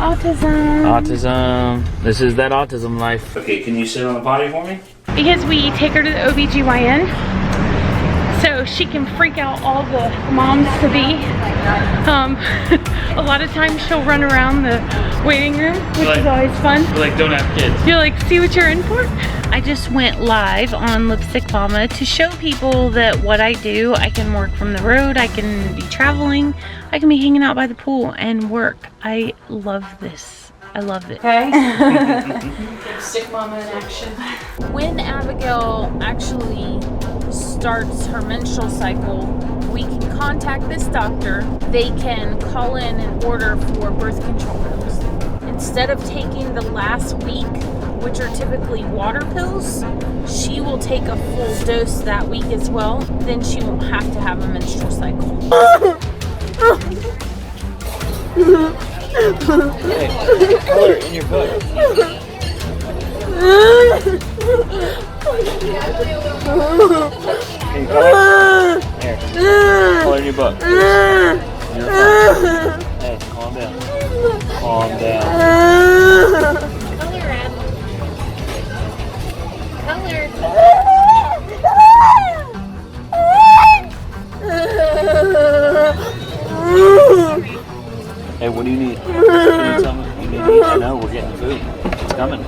Autism. Autism. This is that autism life. Okay, can you sit on the potty for me? Because we take her to the OBGYN so she can freak out all the moms to be. A lot of times she'll run around the waiting room, which is always fun. You like don't have kids. You're like, see what you're in for? I just went live on Lipstick Mama to show people that what I do, I can work from the road, I can be traveling, I can be hanging out by the pool and work. I love this. I love it. Okay. Lipstick Mama in action. When Abigail actually starts her menstrual cycle, we can contact this doctor. They can call in and order for birth control pills. Instead of taking the last week, which are typically water pills, she will take a full dose that week as well. Then she won't have to have a menstrual cycle. Hey, color in your book. Can you color? Here. Color in your book. Hey, calm down. Calm down. Color, Ab. Color. Hey, what do you need? Can you tell me what you need? I know, we're getting food. It's coming.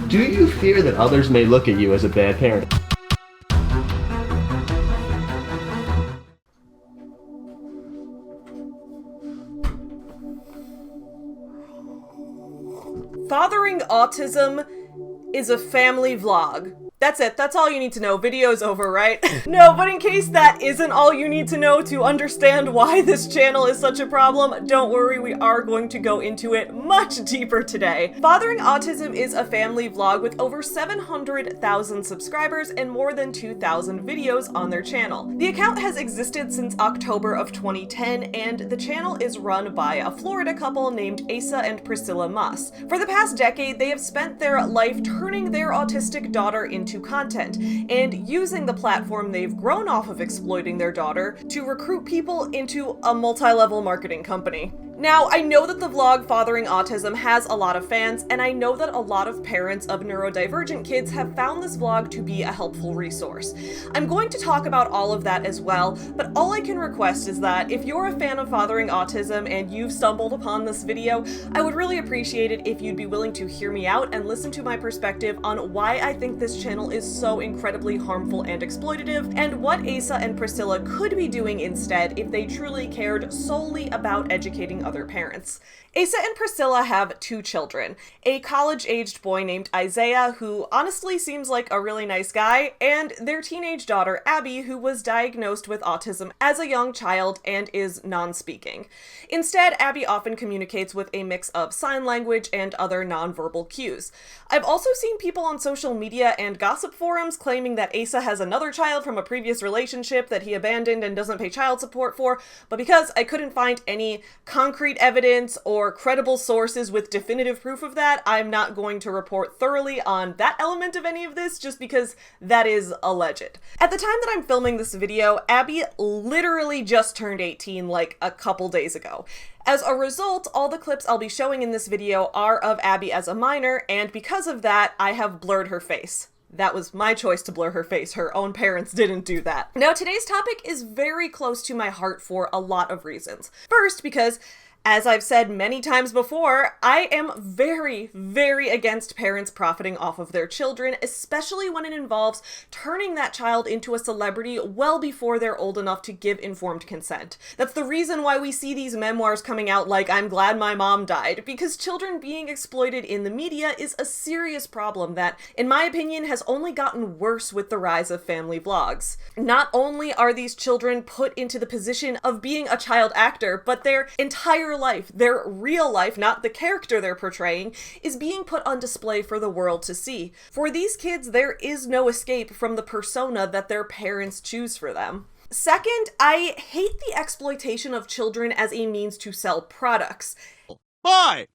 Do you fear that others may look at you as a bad parent? Fathering Autism is a family vlog. That's it. That's all you need to know. Video's over, right? No, but in case that isn't all you need to know to understand why this channel is such a problem, don't worry, we are going to go into it much deeper today. Fathering Autism is a family vlog with over 700,000 subscribers and more than 2,000 videos on their channel. The account has existed since October of 2010, and the channel is run by a Florida couple named Asa and Priscilla Maass. For the past decade, they have spent their life turning their autistic daughter into content and using the platform they've grown off of exploiting their daughter to recruit people into a multi-level marketing company. Now, I know that the vlog Fathering Autism has a lot of fans, and I know that a lot of parents of neurodivergent kids have found this vlog to be a helpful resource. I'm going to talk about all of that as well, but all I can request is that if you're a fan of Fathering Autism and you've stumbled upon this video, I would really appreciate it if you'd be willing to hear me out and listen to my perspective on why I think this channel is so incredibly harmful and exploitative, and what Asa and Priscilla could be doing instead if they truly cared solely about educating other parents. Asa and Priscilla have two children, a college-aged boy named Isaiah, who honestly seems like a really nice guy, and their teenage daughter, Abby, who was diagnosed with autism as a young child and is non-speaking. Instead, Abby often communicates with a mix of sign language and other nonverbal cues. I've also seen people on social media and gossip forums claiming that Asa has another child from a previous relationship that he abandoned and doesn't pay child support for, but because I couldn't find any concrete evidence or credible sources with definitive proof of that, I'm not going to report thoroughly on that element of any of this just because that is alleged. At the time that I'm filming this video, Abby literally just turned 18 like a couple days ago. As a result, all the clips I'll be showing in this video are of Abby as a minor, and because of that, I have blurred her face. That was my choice to blur her face. Her own parents didn't do that. Now, today's topic is very close to my heart for a lot of reasons. First, because as I've said many times before, I am very, very against parents profiting off of their children, especially when it involves turning that child into a celebrity well before they're old enough to give informed consent. That's the reason why we see these memoirs coming out like "I'm glad my mom died," because children being exploited in the media is a serious problem that, in my opinion, has only gotten worse with the rise of family vlogs. Not only are these children put into the position of being a child actor, but their entire life, their real life, not the character they're portraying, is being put on display for the world to see. For these kids, there is no escape from the persona that their parents choose for them. Second, I hate the exploitation of children as a means to sell products. Hi!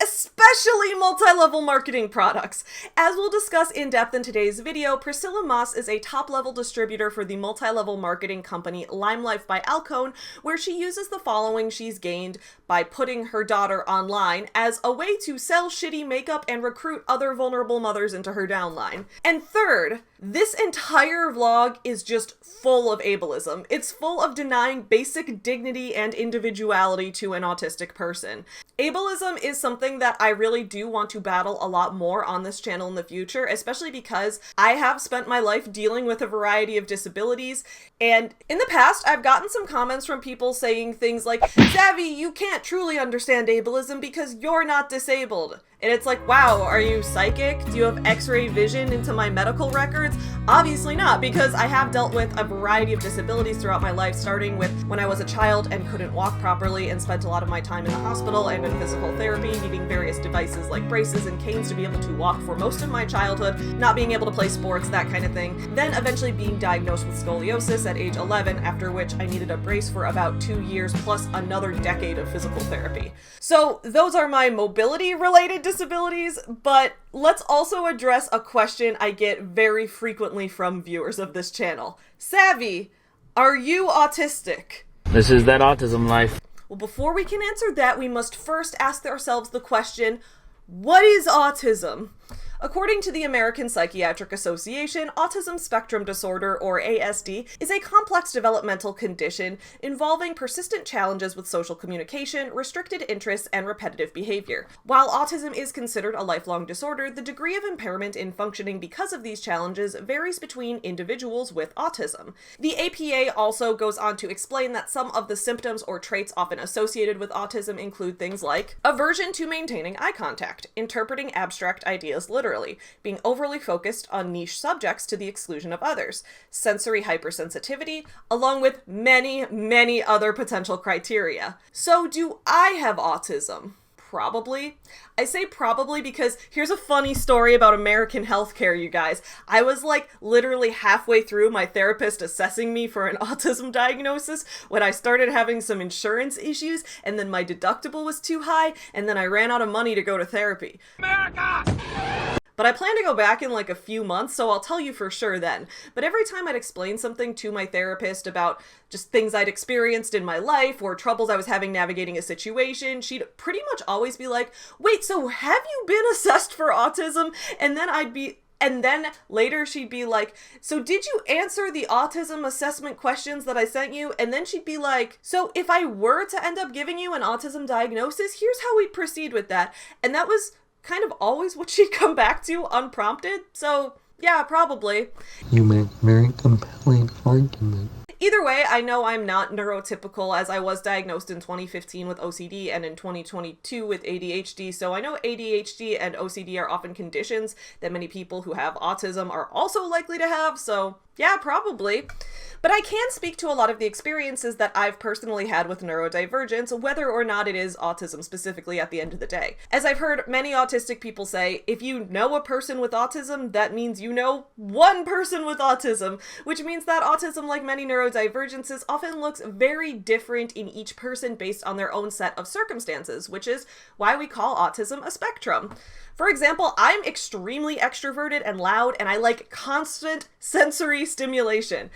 especially multi-level marketing products. As we'll discuss in depth in today's video, Priscilla Maass is a top-level distributor for the multi-level marketing company LimeLife by Alcone, where she uses the following she's gained by putting her daughter online as a way to sell shitty makeup and recruit other vulnerable mothers into her downline. And third, this entire vlog is just full of ableism. It's full of denying basic dignity and individuality to an autistic person. Ableism is something that I really do want to battle a lot more on this channel in the future, especially because I have spent my life dealing with a variety of disabilities, and in the past I've gotten some comments from people saying things like, "Savvy, you can't truly understand ableism because you're not disabled." And it's like, wow, are you psychic? Do you have x-ray vision into my medical records? Obviously not, because I have dealt with a variety of disabilities throughout my life, starting with when I was a child and couldn't walk properly and spent a lot of my time in the hospital and in physical therapy, needing various devices like braces and canes to be able to walk for most of my childhood, not being able to play sports, that kind of thing. Then eventually being diagnosed with scoliosis at age 11, after which I needed a brace for about 2 years plus another decade of physical therapy. So those are my mobility-related disabilities, but let's also address a question I get very frequently from viewers of this channel. Savvy, are you autistic? This is that autism life. Well, before we can answer that, we must first ask ourselves the question, what is autism? According to the American Psychiatric Association, autism spectrum disorder, or ASD, is a complex developmental condition involving persistent challenges with social communication, restricted interests, and repetitive behavior. While autism is considered a lifelong disorder, the degree of impairment in functioning because of these challenges varies between individuals with autism. The APA also goes on to explain that some of the symptoms or traits often associated with autism include things like aversion to maintaining eye contact, interpreting abstract ideas literally, being overly focused on niche subjects to the exclusion of others, sensory hypersensitivity, along with many, many other potential criteria. So do I have autism? Probably. I say probably because here's a funny story about American healthcare, you guys. I was like literally halfway through my therapist assessing me for an autism diagnosis when I started having some insurance issues, and then my deductible was too high, and then I ran out of money to go to therapy. America! But I plan to go back in like a few months, so I'll tell you for sure then. But every time I'd explain something to my therapist about just things I'd experienced in my life or troubles I was having navigating a situation, she'd pretty much always be like, wait, so have you been assessed for autism? And then later she'd be like, so did you answer the autism assessment questions that I sent you? And then she'd be like, so if I were to end up giving you an autism diagnosis, here's how we'd proceed with that. And that was kind of always what she'd come back to unprompted. So yeah, probably. You make a very compelling argument. Either way, I know I'm not neurotypical, as I was diagnosed in 2015 with OCD and in 2022 with ADHD, so I know ADHD and OCD are often conditions that many people who have autism are also likely to have, so yeah, probably. But I can speak to a lot of the experiences that I've personally had with neurodivergence, whether or not it is autism specifically at the end of the day. As I've heard many autistic people say, if you know a person with autism, that means you know one person with autism, which means that autism, like many neurodivergences, often looks very different in each person based on their own set of circumstances, which is why we call autism a spectrum. For example, I'm extremely extroverted and loud, and I like constant sensory stimulation.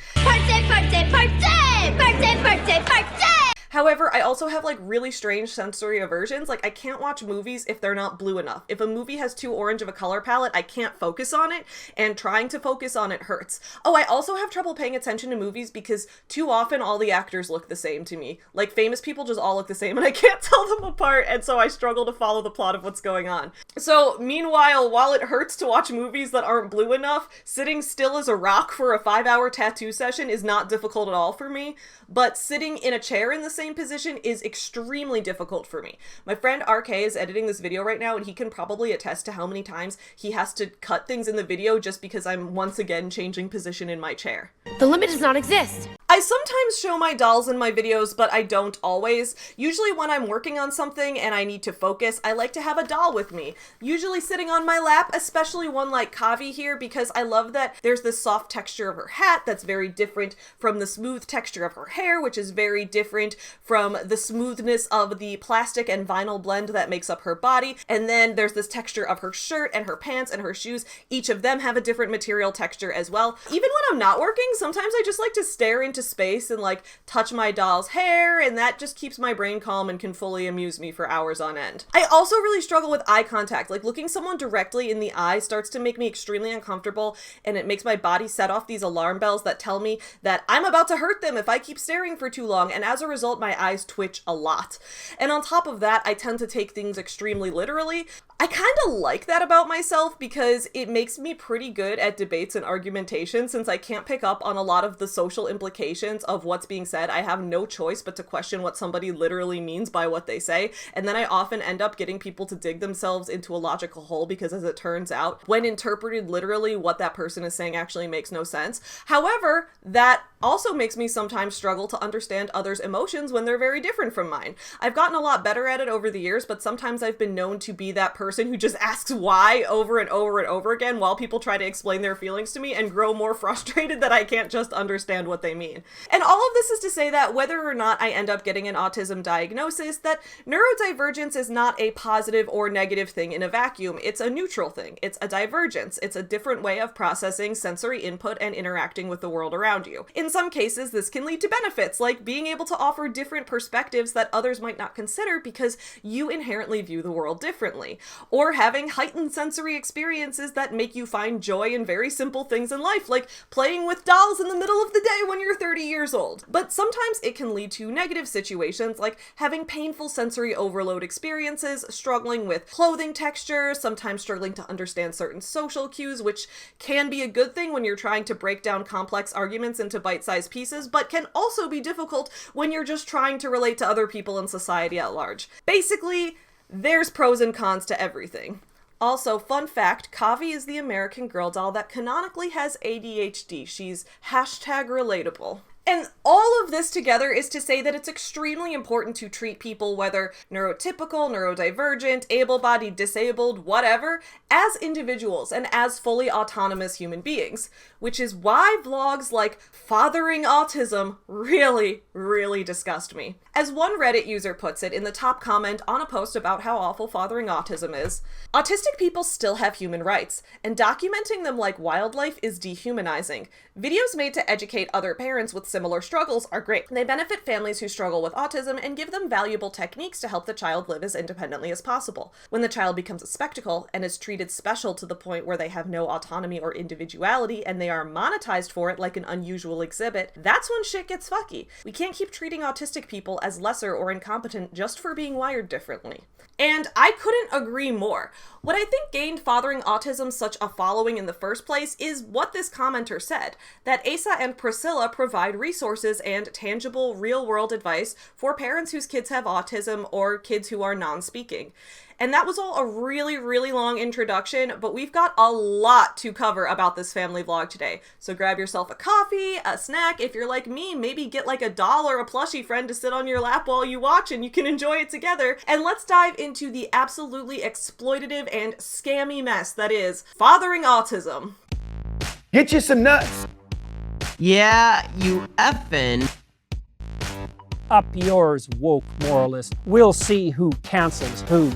However, I also have like really strange sensory aversions. Like I can't watch movies if they're not blue enough. If a movie has too orange of a color palette, I can't focus on it, and trying to focus on it hurts. Oh, I also have trouble paying attention to movies because too often all the actors look the same to me. Like famous people just all look the same and I can't tell them apart, and so I struggle to follow the plot of what's going on. So meanwhile, while it hurts to watch movies that aren't blue enough, sitting still as a rock for a 5-hour tattoo session is not difficult at all for me, but sitting in a chair in the same position is extremely difficult for me. My friend RK is editing this video right now, and he can probably attest to how many times he has to cut things in the video just because I'm once again changing position in my chair. The limit does not exist. I sometimes show my dolls in my videos, but I don't always. Usually when I'm working on something and I need to focus, I like to have a doll with me. Usually sitting on my lap, especially one like Kavi here, because I love that there's this soft texture of her hat that's very different from the smooth texture of her hair, which is very different from the smoothness of the plastic and vinyl blend that makes up her body. And then there's this texture of her shirt and her pants and her shoes. Each of them have a different material texture as well. Even when I'm not working, sometimes I just like to stare into space and like touch my doll's hair, and that just keeps my brain calm and can fully amuse me for hours on end. I also really struggle with eye contact. Like looking someone directly in the eye starts to make me extremely uncomfortable, and it makes my body set off these alarm bells that tell me that I'm about to hurt them if I keep staring for too long, and as a result my eyes twitch a lot. And on top of that, I tend to take things extremely literally. I kind of like that about myself because it makes me pretty good at debates and argumentation. Since I can't pick up on a lot of the social implications of what's being said, I have no choice but to question what somebody literally means by what they say, and then I often end up getting people to dig themselves into a logical hole because, as it turns out, when interpreted literally, what that person is saying actually makes no sense. However, that also makes me sometimes struggle to understand others' emotions when they're very different from mine. I've gotten a lot better at it over the years, but sometimes I've been known to be that person who just asks why over and over and over again while people try to explain their feelings to me, and grow more frustrated that I can't just understand what they mean. And all of this is to say that whether or not I end up getting an autism diagnosis, that neurodivergence is not a positive or negative thing in a vacuum. It's a neutral thing. It's a divergence. It's a different way of processing sensory input and interacting with the world around you. In some cases, this can lead to benefits, like being able to offer different perspectives that others might not consider because you inherently view the world differently, or having heightened sensory experiences that make you find joy in very simple things in life, like playing with dolls in the middle of the day when you're 30 years old. But sometimes it can lead to negative situations, like having painful sensory overload experiences, struggling with clothing texture, sometimes struggling to understand certain social cues, which can be a good thing when you're trying to break down complex arguments into bite-sized pieces, but can also be difficult when you're just trying to relate to other people in society at large. Basically, there's pros and cons to everything. Also, fun fact, Kavi is the American Girl doll that canonically has ADHD. She's #relatable. And all of this together is to say that it's extremely important to treat people, whether neurotypical, neurodivergent, able-bodied, disabled, whatever, as individuals and as fully autonomous human beings, which is why vlogs like FatheringAustism really, really disgust me. As one Reddit user puts it in the top comment on a post about how awful FatheringAustism is, autistic people still have human rights, and documenting them like wildlife is dehumanizing. Videos made to educate other parents with similar struggles are great. They benefit families who struggle with autism and give them valuable techniques to help the child live as independently as possible. When the child becomes a spectacle and is treated special to the point where they have no autonomy or individuality and they are monetized for it like an unusual exhibit, that's when shit gets fucky. We can't keep treating autistic people as lesser or incompetent just for being wired differently. And I couldn't agree more. What I think gained FatheringAustism such a following in the first place is what this commenter said, that Asa and Priscilla provide resources and tangible, real-world advice for parents whose kids have autism or kids who are non-speaking. And that was all a really, really long introduction, but we've got a lot to cover about this family vlog today. So grab yourself a coffee, a snack. If you're like me, maybe get like a doll or a plushie friend to sit on your lap while you watch and you can enjoy it together. And let's dive into the absolutely exploitative and scammy mess that is FatheringAustism. Get you some nuts. Yeah, you effing. Up yours, woke moralist. We'll see who cancels who.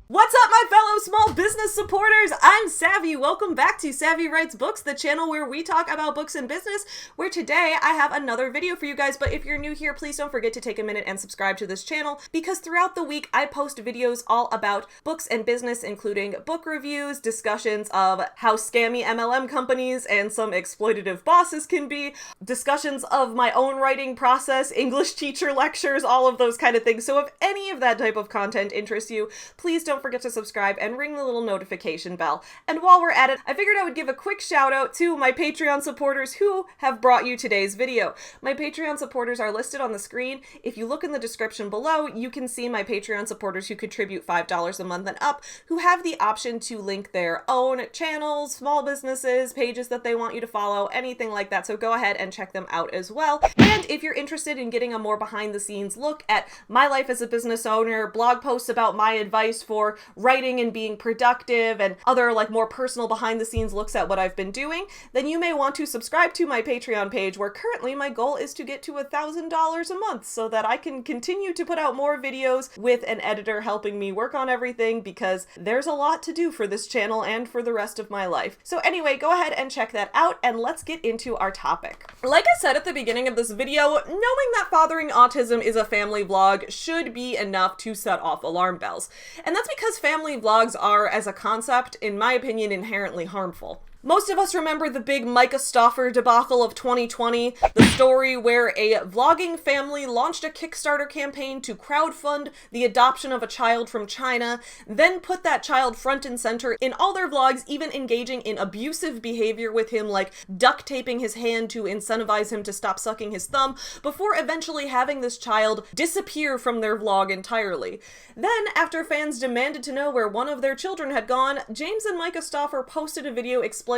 What's up, my fellow small business supporters? I'm Savvy. Welcome back to Savvy Writes Books, the channel where we talk about books and business, where today I have another video for you guys. But if you're new here, please don't forget to take a minute and subscribe to this channel, because throughout the week I post videos all about books and business, including book reviews, discussions of how scammy MLM companies and some exploitative bosses can be, discussions of my own writing process, English teacher lectures, all of those kind of things. So if any of that type of content interests you, please don't forget to subscribe and ring the little notification bell. And while we're at it, I figured I would give a quick shout out to my Patreon supporters who have brought you today's video. My Patreon supporters are listed on the screen. If you look in the description below, you can see my Patreon supporters who contribute $5 a month and up, who have the option to link their own channels, small businesses, pages that they want you to follow, anything like that. So go ahead and check them out as well. And if you're interested in getting a more behind the scenes look at my life as a business owner, blog posts about my advice for writing and being productive, and other like more personal behind the scenes looks at what I've been doing, then you may want to subscribe to my Patreon page, where currently my goal is to get to $1,000 a month so that I can continue to put out more videos with an editor helping me work on everything, because there's a lot to do for this channel and for the rest of my life. So anyway, go ahead and check that out, and let's get into our topic. Like I said at the beginning of this video, knowing that Fathering Autism is a family vlog should be enough to set off alarm bells. And that's because family vlogs are, as a concept, in my opinion, inherently harmful. Most of us remember the big Myka Stauffer debacle of 2020, the story where a vlogging family launched a Kickstarter campaign to crowdfund the adoption of a child from China, then put that child front and center in all their vlogs, even engaging in abusive behavior with him, like duct taping his hand to incentivize him to stop sucking his thumb, before eventually having this child disappear from their vlog entirely. Then, after fans demanded to know where one of their children had gone, James and Myka Stauffer posted a video explaining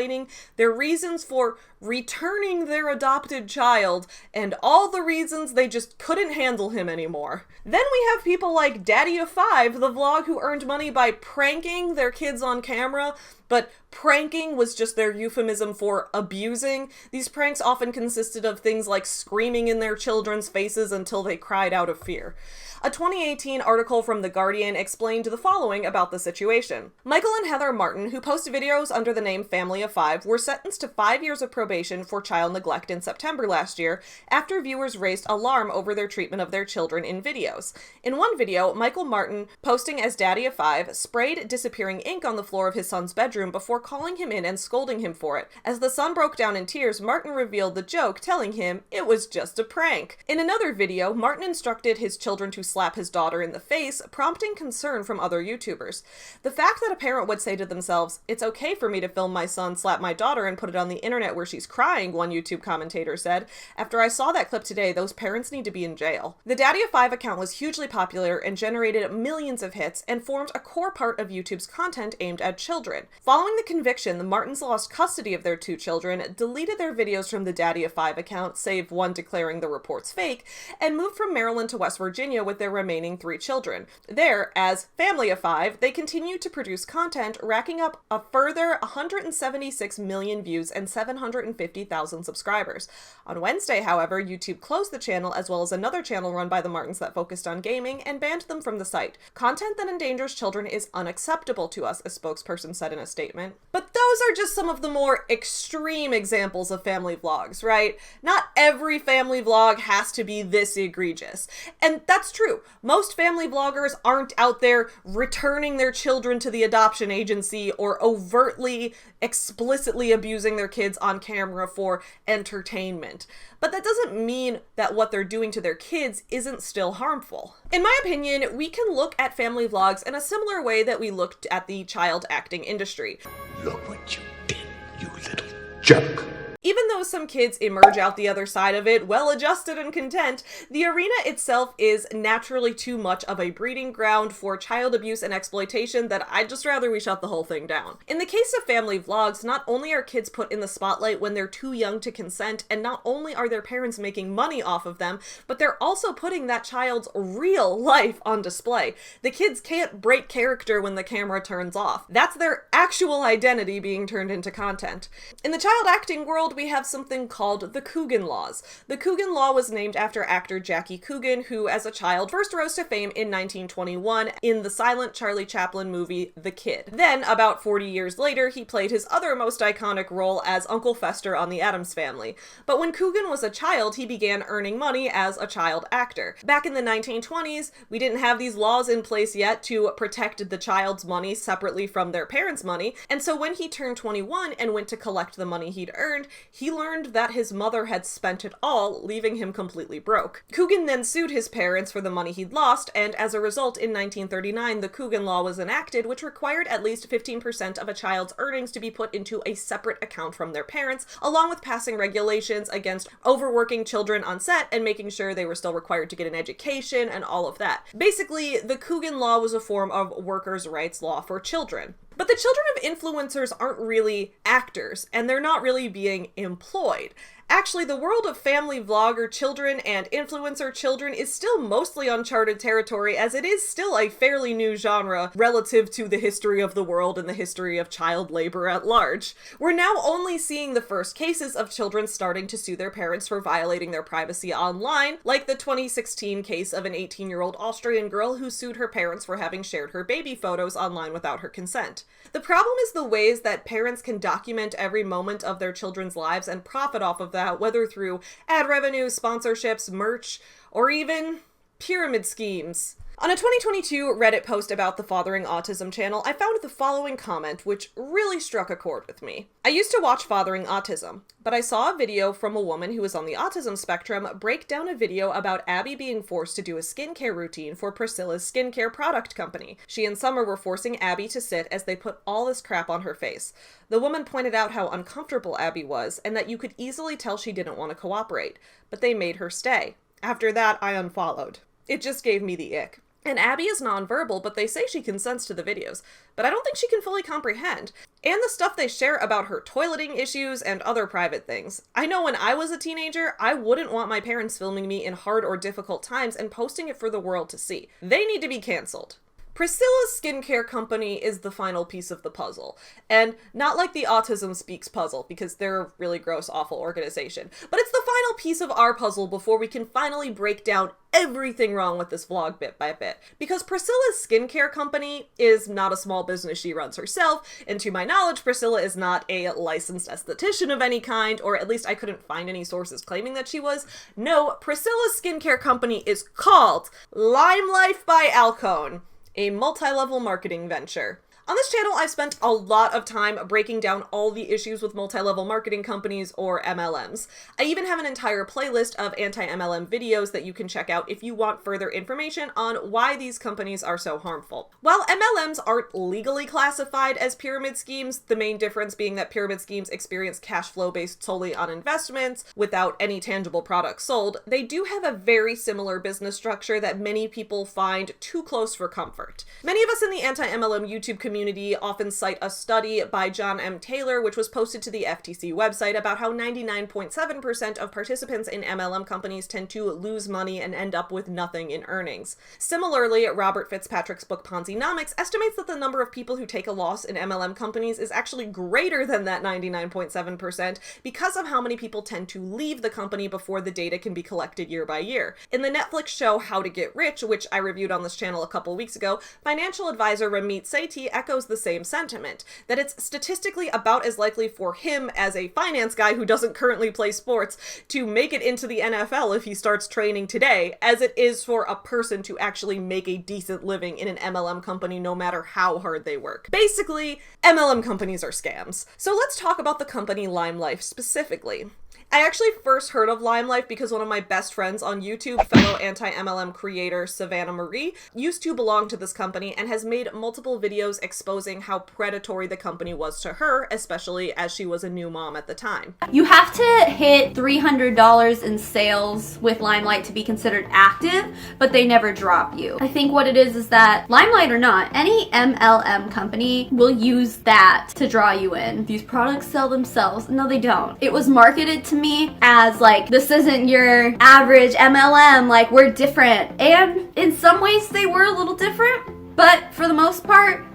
their reasons for returning their adopted child, and all the reasons they just couldn't handle him anymore. Then we have people like DaddyOFive, the vlog who earned money by pranking their kids on camera, but pranking was just their euphemism for abusing. These pranks often consisted of things like screaming in their children's faces until they cried out of fear. A 2018 article from The Guardian explained the following about the situation. Michael and Heather Martin, who post videos under the name Family of Five, were sentenced to 5 years of probation for child neglect in September last year after viewers raised alarm over their treatment of their children in videos. In one video, Michael Martin, posting as DaddyOFive, sprayed disappearing ink on the floor of his son's bedroom before calling him in and scolding him for it. As the son broke down in tears, Martin revealed the joke, telling him it was just a prank. In another video, Martin instructed his children to slap his daughter in the face, prompting concern from other YouTubers. The fact that a parent would say to themselves, "It's okay for me to film my son slap my daughter and put it on the internet where she's crying," one YouTube commentator said. "After I saw that clip today, those parents need to be in jail." The DaddyOFive account was hugely popular and generated millions of hits, and formed a core part of YouTube's content aimed at children. Following the conviction, the Martins lost custody of their 2 children, deleted their videos from the DaddyOFive account, save one declaring the reports fake, and moved from Maryland to West Virginia with their remaining 3 children. There, as Family of Five, they continued to produce content, racking up a further 176 million views and 750,000 subscribers. On Wednesday, however, YouTube closed the channel, as well as another channel run by the Martins that focused on gaming, and banned them from the site. "Content that endangers children is unacceptable to us," a spokesperson said in a statement. But those are just some of the more extreme examples of family vlogs, right? Not every family vlog has to be this egregious. And that's true. Most family vloggers aren't out there returning their children to the adoption agency or overtly, explicitly abusing their kids on camera for entertainment. But that doesn't mean that what they're doing to their kids isn't still harmful. In my opinion, we can look at family vlogs in a similar way that we looked at the child acting industry. Look what you did, you little jerk. Even though some kids emerge out the other side of it well-adjusted and content, the arena itself is naturally too much of a breeding ground for child abuse and exploitation that I'd just rather we shut the whole thing down. In the case of family vlogs, not only are kids put in the spotlight when they're too young to consent, and not only are their parents making money off of them, but they're also putting that child's real life on display. The kids can't break character when the camera turns off. That's their actual identity being turned into content. In the child acting world, we have something called the Coogan Laws. The Coogan Law was named after actor Jackie Coogan, who as a child first rose to fame in 1921 in the silent Charlie Chaplin movie The Kid. Then, about 40 years later, he played his other most iconic role as Uncle Fester on The Addams Family. But when Coogan was a child, he began earning money as a child actor. Back in the 1920s, we didn't have these laws in place yet to protect the child's money separately from their parents' money, and so when he turned 21 and went to collect the money he'd earned, he learned that his mother had spent it all, leaving him completely broke. Coogan then sued his parents for the money he'd lost, and as a result, in 1939, the Coogan Law was enacted, which required at least 15% of a child's earnings to be put into a separate account from their parents, along with passing regulations against overworking children on set and making sure they were still required to get an education and all of that. Basically, the Coogan Law was a form of workers' rights law for children. But the children of influencers aren't really actors, and they're not really being employed. Actually, the world of family vlogger children and influencer children is still mostly uncharted territory, as it is still a fairly new genre relative to the history of the world and the history of child labor at large. We're now only seeing the first cases of children starting to sue their parents for violating their privacy online, like the 2016 case of an 18-year-old Austrian girl who sued her parents for having shared her baby photos online without her consent. The problem is the ways that parents can document every moment of their children's lives and profit off of that, whether through ad revenue, sponsorships, merch, or even pyramid schemes. On a 2022 Reddit post about the Fathering Autism channel, I found the following comment which really struck a chord with me. I used to watch Fathering Autism, but I saw a video from a woman who is on the autism spectrum break down a video about Abby being forced to do a skincare routine for Priscilla's skincare product company. She and Summer were forcing Abby to sit as they put all this crap on her face. The woman pointed out how uncomfortable Abby was and that you could easily tell she didn't want to cooperate, but they made her stay. After that, I unfollowed. It just gave me the ick. And Abby is nonverbal, but they say she consents to the videos, but I don't think she can fully comprehend. And the stuff they share about her toileting issues and other private things. I know when I was a teenager, I wouldn't want my parents filming me in hard or difficult times and posting it for the world to see. They need to be canceled. Priscilla's skincare company is the final piece of the puzzle, and not like the Autism Speaks puzzle, because they're a really gross, awful organization, but it's the final piece of our puzzle before we can finally break down everything wrong with this vlog bit by bit, because Priscilla's skincare company is not a small business she runs herself, and to my knowledge, Priscilla is not a licensed esthetician of any kind, or at least I couldn't find any sources claiming that she was. No, Priscilla's skincare company is called LimeLife by Alcone, a multi-level marketing venture. On this channel, I've spent a lot of time breaking down all the issues with multi-level marketing companies, or MLMs. I even have an entire playlist of anti-MLM videos that you can check out if you want further information on why these companies are so harmful. While MLMs aren't legally classified as pyramid schemes, the main difference being that pyramid schemes experience cash flow based solely on investments without any tangible products sold, they do have a very similar business structure that many people find too close for comfort. Many of us in the anti-MLM YouTube community often cite a study by John M. Taylor, which was posted to the FTC website, about how 99.7% of participants in MLM companies tend to lose money and end up with nothing in earnings. Similarly, Robert Fitzpatrick's book Ponzi-nomics estimates that the number of people who take a loss in MLM companies is actually greater than that 99.7% because of how many people tend to leave the company before the data can be collected year by year. In the Netflix show How to Get Rich, which I reviewed on this channel a couple weeks ago, financial advisor Ramit Sethi echoes the same sentiment, that it's statistically about as likely for him as a finance guy who doesn't currently play sports to make it into the NFL if he starts training today, as it is for a person to actually make a decent living in an MLM company no matter how hard they work. Basically, MLM companies are scams. So let's talk about the company LimeLife specifically. I actually first heard of LimeLife because one of my best friends on YouTube, fellow anti-MLM creator Savannah Marie, used to belong to this company and has made multiple videos exposing how predatory the company was to her, especially as she was a new mom at the time. You have to hit $300 in sales with LimeLife to be considered active, but they never drop you. I think what it is that, LimeLife or not, any MLM company will use that to draw you in. These products sell themselves. No, they don't. It was marketed to me as like, this isn't your average MLM, like we're different. And in some ways they were a little different, but for the most part,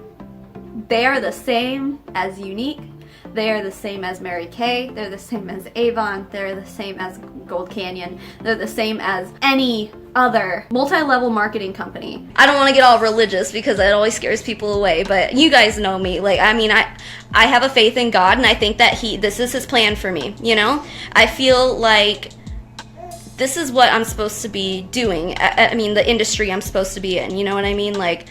they are the same as Unique. They are the same as Mary Kay. They're the same as Avon. They're the same as Gold Canyon. They're the same as any other multi-level marketing company. I don't want to get all religious because that always scares people away, but you guys know me. Like, I mean, I have a faith in God, and I think that this is his plan for me, you know? I feel like this is what I'm supposed to be doing. I mean, the industry I'm supposed to be in, you know what I mean? Like,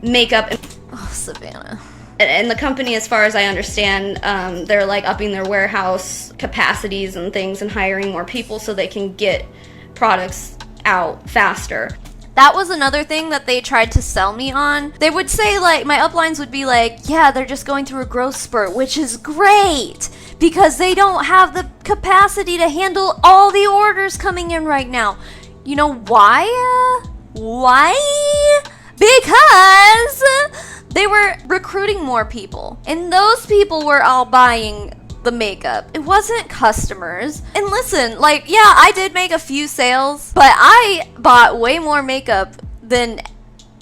makeup and... Oh, Savannah. And the company, as far as I understand, they're like upping their warehouse capacities and things and hiring more people so they can get products out faster. That was another thing that they tried to sell me on. They would say, like, my uplines would be like, yeah, they're just going through a growth spurt, which is great because they don't have the capacity to handle all the orders coming in right now. You know why? Why? Because they were recruiting more people, and those people were all buying the makeup. It wasn't customers. And listen, like, yeah, I did make a few sales, but I bought way more makeup than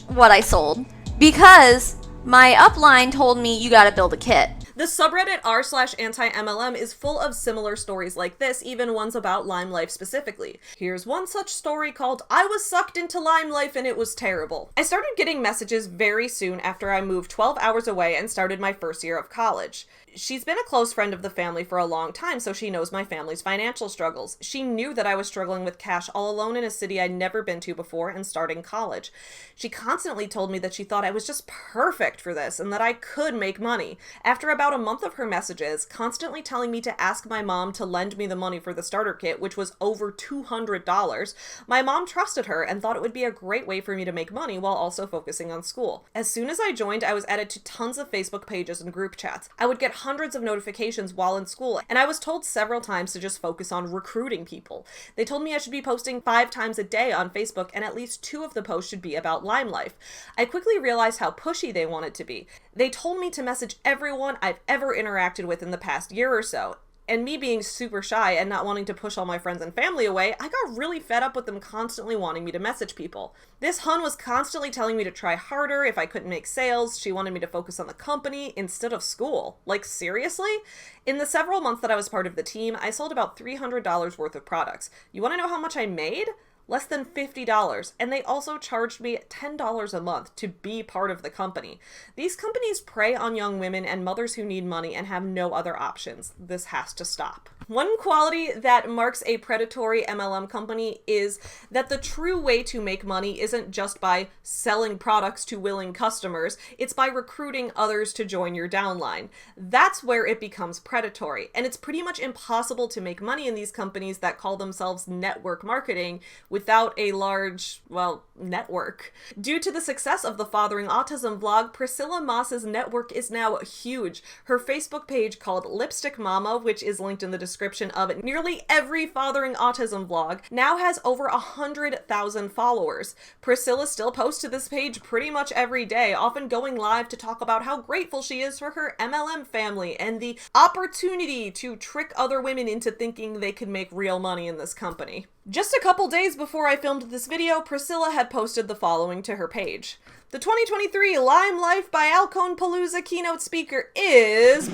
what I sold because my upline told me you gotta build a kit. The subreddit r/anti-MLM is full of similar stories like this, even ones about LimeLife specifically. Here's one such story called "I was sucked into LimeLife and it was terrible." I started getting messages very soon after I moved 12 hours away and started my first year of college. She's been a close friend of the family for a long time, so she knows my family's financial struggles. She knew that I was struggling with cash all alone in a city I'd never been to before and starting college. She constantly told me that she thought I was just perfect for this and that I could make money. After about a month of her messages, constantly telling me to ask my mom to lend me the money for the starter kit, which was over $200, my mom trusted her and thought it would be a great way for me to make money while also focusing on school. As soon as I joined, I was added to tons of Facebook pages and group chats. I would get hundreds of notifications while in school, and I was told several times to just focus on recruiting people. They told me I should be posting 5 times a day on Facebook, and at least 2 of the posts should be about LimeLife. I quickly realized how pushy they wanted to be. They told me to message everyone I've ever interacted with in the past year or so. And me being super shy and not wanting to push all my friends and family away, I got really fed up with them constantly wanting me to message people. This hun was constantly telling me to try harder if I couldn't make sales. She wanted me to focus on the company instead of school. Like, seriously? In the several months that I was part of the team, I sold about $300 worth of products. You want to know how much I made? Less than $50, and they also charged me $10 a month to be part of the company. These companies prey on young women and mothers who need money and have no other options. This has to stop. One quality that marks a predatory MLM company is that the true way to make money isn't just by selling products to willing customers, it's by recruiting others to join your downline. That's where it becomes predatory, and it's pretty much impossible to make money in these companies that call themselves network marketing without a large, well, network. Due to the success of the Fathering Autism vlog, Priscilla Maass's network is now huge. Her Facebook page called Lipstick Mama, which is linked in the description of nearly every Fathering Autism vlog, now has over 100,000 followers. Priscilla still posts to this page pretty much every day, often going live to talk about how grateful she is for her MLM family and the opportunity to trick other women into thinking they could make real money in this company. Just a couple days before I filmed this video, Priscilla had posted the following to her page. The 2023 LimeLife by Alcone Palooza keynote speaker is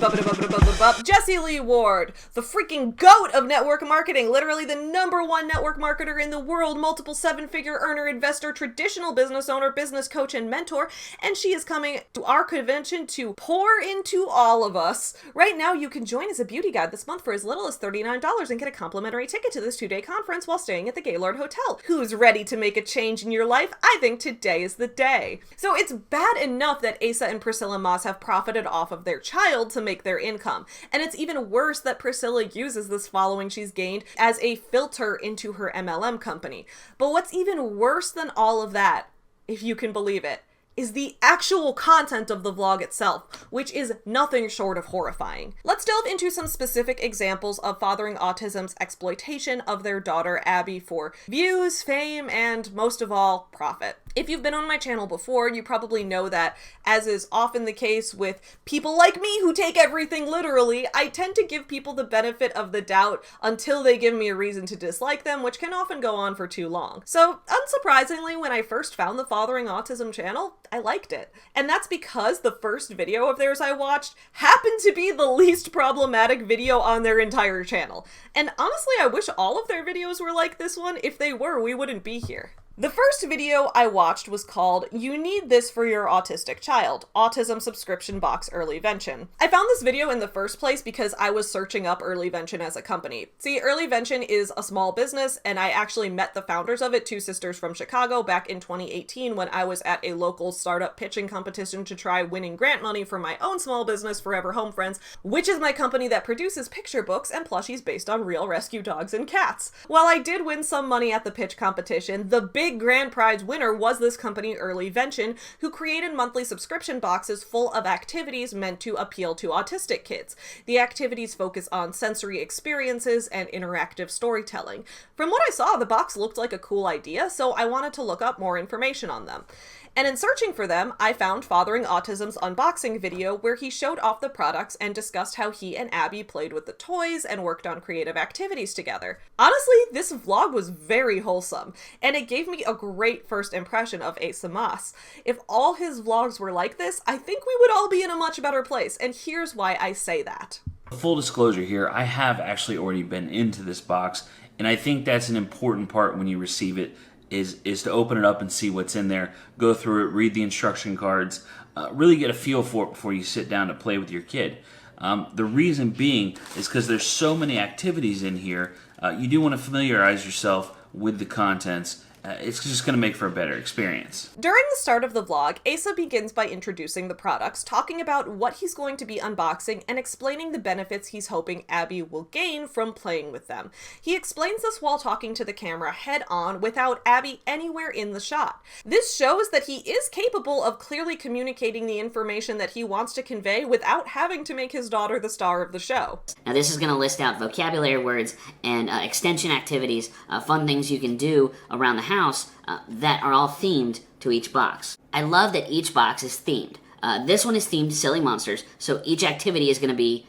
Jessie Lee Ward, the freaking GOAT of network marketing, literally the #1 network marketer in the world, multiple 7-figure earner, investor, traditional business owner, business coach, and mentor, and she is coming to our convention to pour into all of us. Right now, you can join as a beauty guide this month for as little as $39 and get a complimentary ticket to this 2-day conference while staying at the Gaylord Hotel. Who's ready to make a change in your life? I think today is the day. So it's bad enough that Asa and Priscilla Maass have profited off of their child to make their income. And it's even worse that Priscilla uses this following she's gained as a filter into her MLM company. But what's even worse than all of that, if you can believe it, is the actual content of the vlog itself, which is nothing short of horrifying. Let's delve into some specific examples of Fathering Autism's exploitation of their daughter Abby for views, fame, and most of all, profit. If you've been on my channel before, you probably know that, as is often the case with people like me who take everything literally, I tend to give people the benefit of the doubt until they give me a reason to dislike them, which can often go on for too long. So, unsurprisingly, when I first found the Fathering Autism channel, I liked it. And that's because the first video of theirs I watched happened to be the least problematic video on their entire channel. And honestly, I wish all of their videos were like this one. If they were, we wouldn't be here. The first video I watched was called You Need This for Your Autistic Child, Autism Subscription Box Earlyvention. I found this video in the first place because I was searching up Earlyvention as a company. See, Earlyvention is a small business, and I actually met the founders of it, two sisters from Chicago, back in 2018 when I was at a local startup pitching competition to try winning grant money for my own small business, Forever Home Friends, which is my company that produces picture books and plushies based on real rescue dogs and cats. While I did win some money at the pitch competition, the big grand prize winner was this company Earlyvention, who created monthly subscription boxes full of activities meant to appeal to autistic kids. The activities focus on sensory experiences and interactive storytelling. From what I saw, the box looked like a cool idea, so I wanted to look up more information on them. And in searching for them, I found FatheringAutism's unboxing video where he showed off the products and discussed how he and Abby played with the toys and worked on creative activities together. Honestly, this vlog was very wholesome, and it gave me a great first impression of Asa Maass. If all his vlogs were like this, I think we would all be in a much better place, and here's why I say that. Full disclosure here, I have actually already been into this box, and I think that's an important part when you receive it, is to open it up and see what's in there, go through it, read the instruction cards, really get a feel for it before you sit down to play with your kid. The reason being is because there's so many activities in here, you do want to familiarize yourself with the contents. It's just going to make for a better experience. During the start of the vlog, Asa begins by introducing the products, talking about what he's going to be unboxing, and explaining the benefits he's hoping Abby will gain from playing with them. He explains this while talking to the camera head on without Abby anywhere in the shot. This shows that he is capable of clearly communicating the information that he wants to convey without having to make his daughter the star of the show. Now this is going to list out vocabulary words and extension activities, fun things you can do around the house that are all themed to each box. I love that each box is themed. This one is themed to silly monsters, so each activity is going to be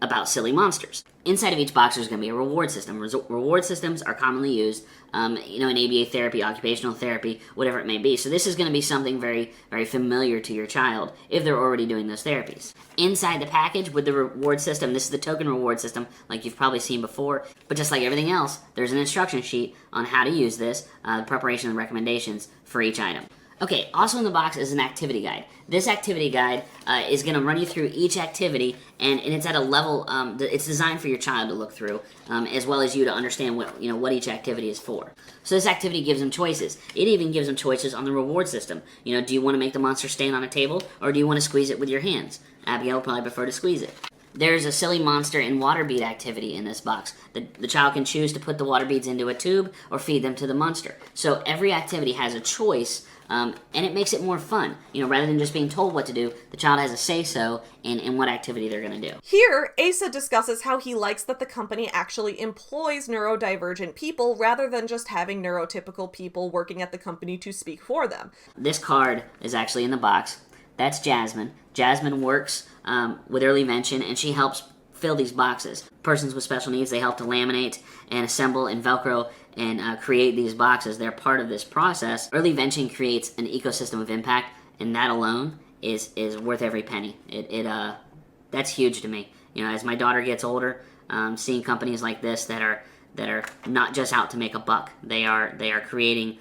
about silly monsters. Inside of each box there's going to be a reward system. Reward systems are commonly used in ABA therapy, occupational therapy, whatever it may be. So this is going to be something very, very familiar to your child if they're already doing those therapies. Inside the package with the reward system, this is the token reward system like you've probably seen before, but just like everything else, there's an instruction sheet on how to use this, the preparation and recommendations for each item. Okay, also in the box is an activity guide. This activity guide is going to run you through each activity, and it's at a level, it's designed for your child to look through, as well as you to understand what each activity is for. So this activity gives them choices. It even gives them choices on the reward system. Do you want to make the monster stand on a table, or do you want to squeeze it with your hands? Abigail will probably prefer to squeeze it. There's a silly monster and water bead activity in this box. The child can choose to put the water beads into a tube or feed them to the monster. So every activity has a choice, and it makes it more fun. Rather than just being told what to do, the child has a say-so in what activity they're going to do. Here, Asa discusses how he likes that the company actually employs neurodivergent people rather than just having neurotypical people working at the company to speak for them. This card is actually in the box. That's Jasmine. Jasmine works with Earlyvention, and she helps fill these boxes. Persons with special needs, they help to laminate and assemble and Velcro and create these boxes. They're part of this process. Earlyvention creates an ecosystem of impact, and that alone is worth every penny. That's huge to me. As my daughter gets older, seeing companies like this that are not just out to make a buck. They are creating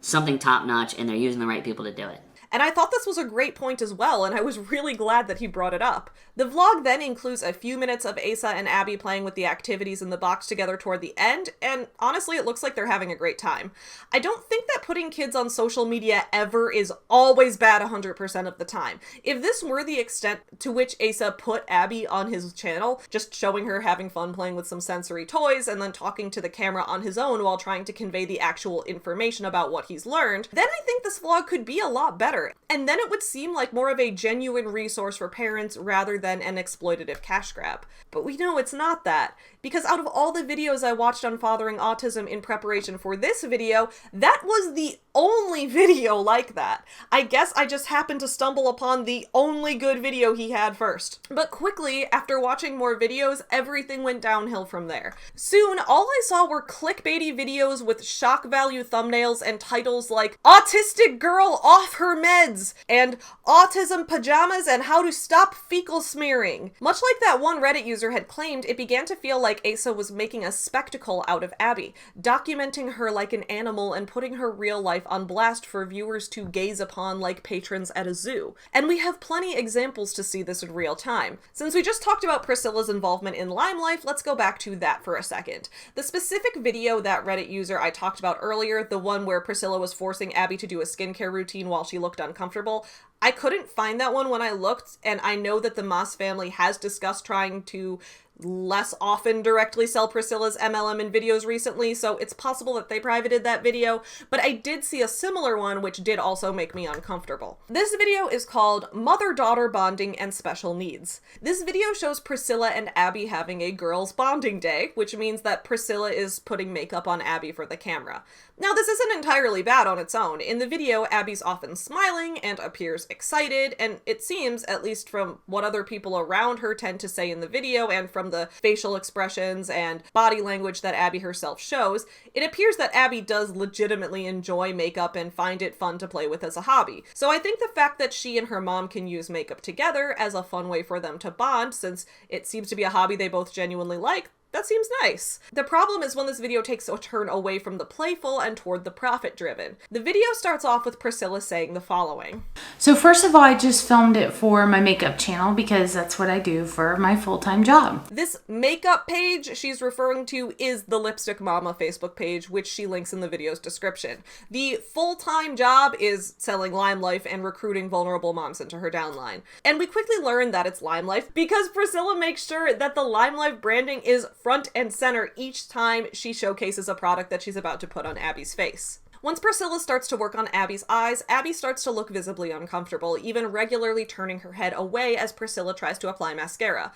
something top-notch, and they're using the right people to do it. And I thought this was a great point as well, and I was really glad that he brought it up. The vlog then includes a few minutes of Asa and Abby playing with the activities in the box together toward the end, and honestly it looks like they're having a great time. I don't think that putting kids on social media ever is always bad 100% of the time. If this were the extent to which Asa put Abby on his channel, just showing her having fun playing with some sensory toys and then talking to the camera on his own while trying to convey the actual information about what he's learned, then I think this vlog could be a lot better. And then it would seem like more of a genuine resource for parents rather than an exploitative cash grab. But we know it's not that, because out of all the videos I watched on FatheringAutism in preparation for this video, that was the only video like that. I guess I just happened to stumble upon the only good video he had first. But quickly, after watching more videos, everything went downhill from there. Soon, all I saw were clickbaity videos with shock value thumbnails and titles like "Autistic Girl Off Her Meds" and "Autism Pajamas and How to Stop Fecal Smearing." Much like that one Reddit user had claimed, it began to feel like Asa was making a spectacle out of Abby, documenting her like an animal and putting her real life on blast for viewers to gaze upon like patrons at a zoo. And we have plenty examples to see this in real time. Since we just talked about Priscilla's involvement in LimeLife, let's go back to that for a second. The specific video that Reddit user I talked about earlier, the one where Priscilla was forcing Abby to do a skincare routine while she looked uncomfortable, I couldn't find that one when I looked, and I know that the Maass family has discussed trying to less often directly sell Priscilla's MLM in videos recently, so it's possible that they privated that video, but I did see a similar one which did also make me uncomfortable. This video is called Mother-Daughter Bonding and Special Needs. This video shows Priscilla and Abby having a girls' bonding day, which means that Priscilla is putting makeup on Abby for the camera. Now, this isn't entirely bad on its own. In the video, Abby's often smiling and appears excited, and it seems, at least from what other people around her tend to say in the video and from the facial expressions and body language that Abby herself shows, it appears that Abby does legitimately enjoy makeup and find it fun to play with as a hobby. So I think the fact that she and her mom can use makeup together as a fun way for them to bond, since it seems to be a hobby they both genuinely like, that seems nice. The problem is when this video takes a turn away from the playful and toward the profit-driven. The video starts off with Priscilla saying the following. So first of all, I just filmed it for my makeup channel because that's what I do for my full-time job. This makeup page she's referring to is the Lipstick Mama Facebook page, which she links in the video's description. The full-time job is selling LimeLife and recruiting vulnerable moms into her downline. And we quickly learn that it's LimeLife because Priscilla makes sure that the LimeLife branding is front and center each time she showcases a product that she's about to put on Abby's face. Once Priscilla starts to work on Abby's eyes, Abby starts to look visibly uncomfortable, even regularly turning her head away as Priscilla tries to apply mascara.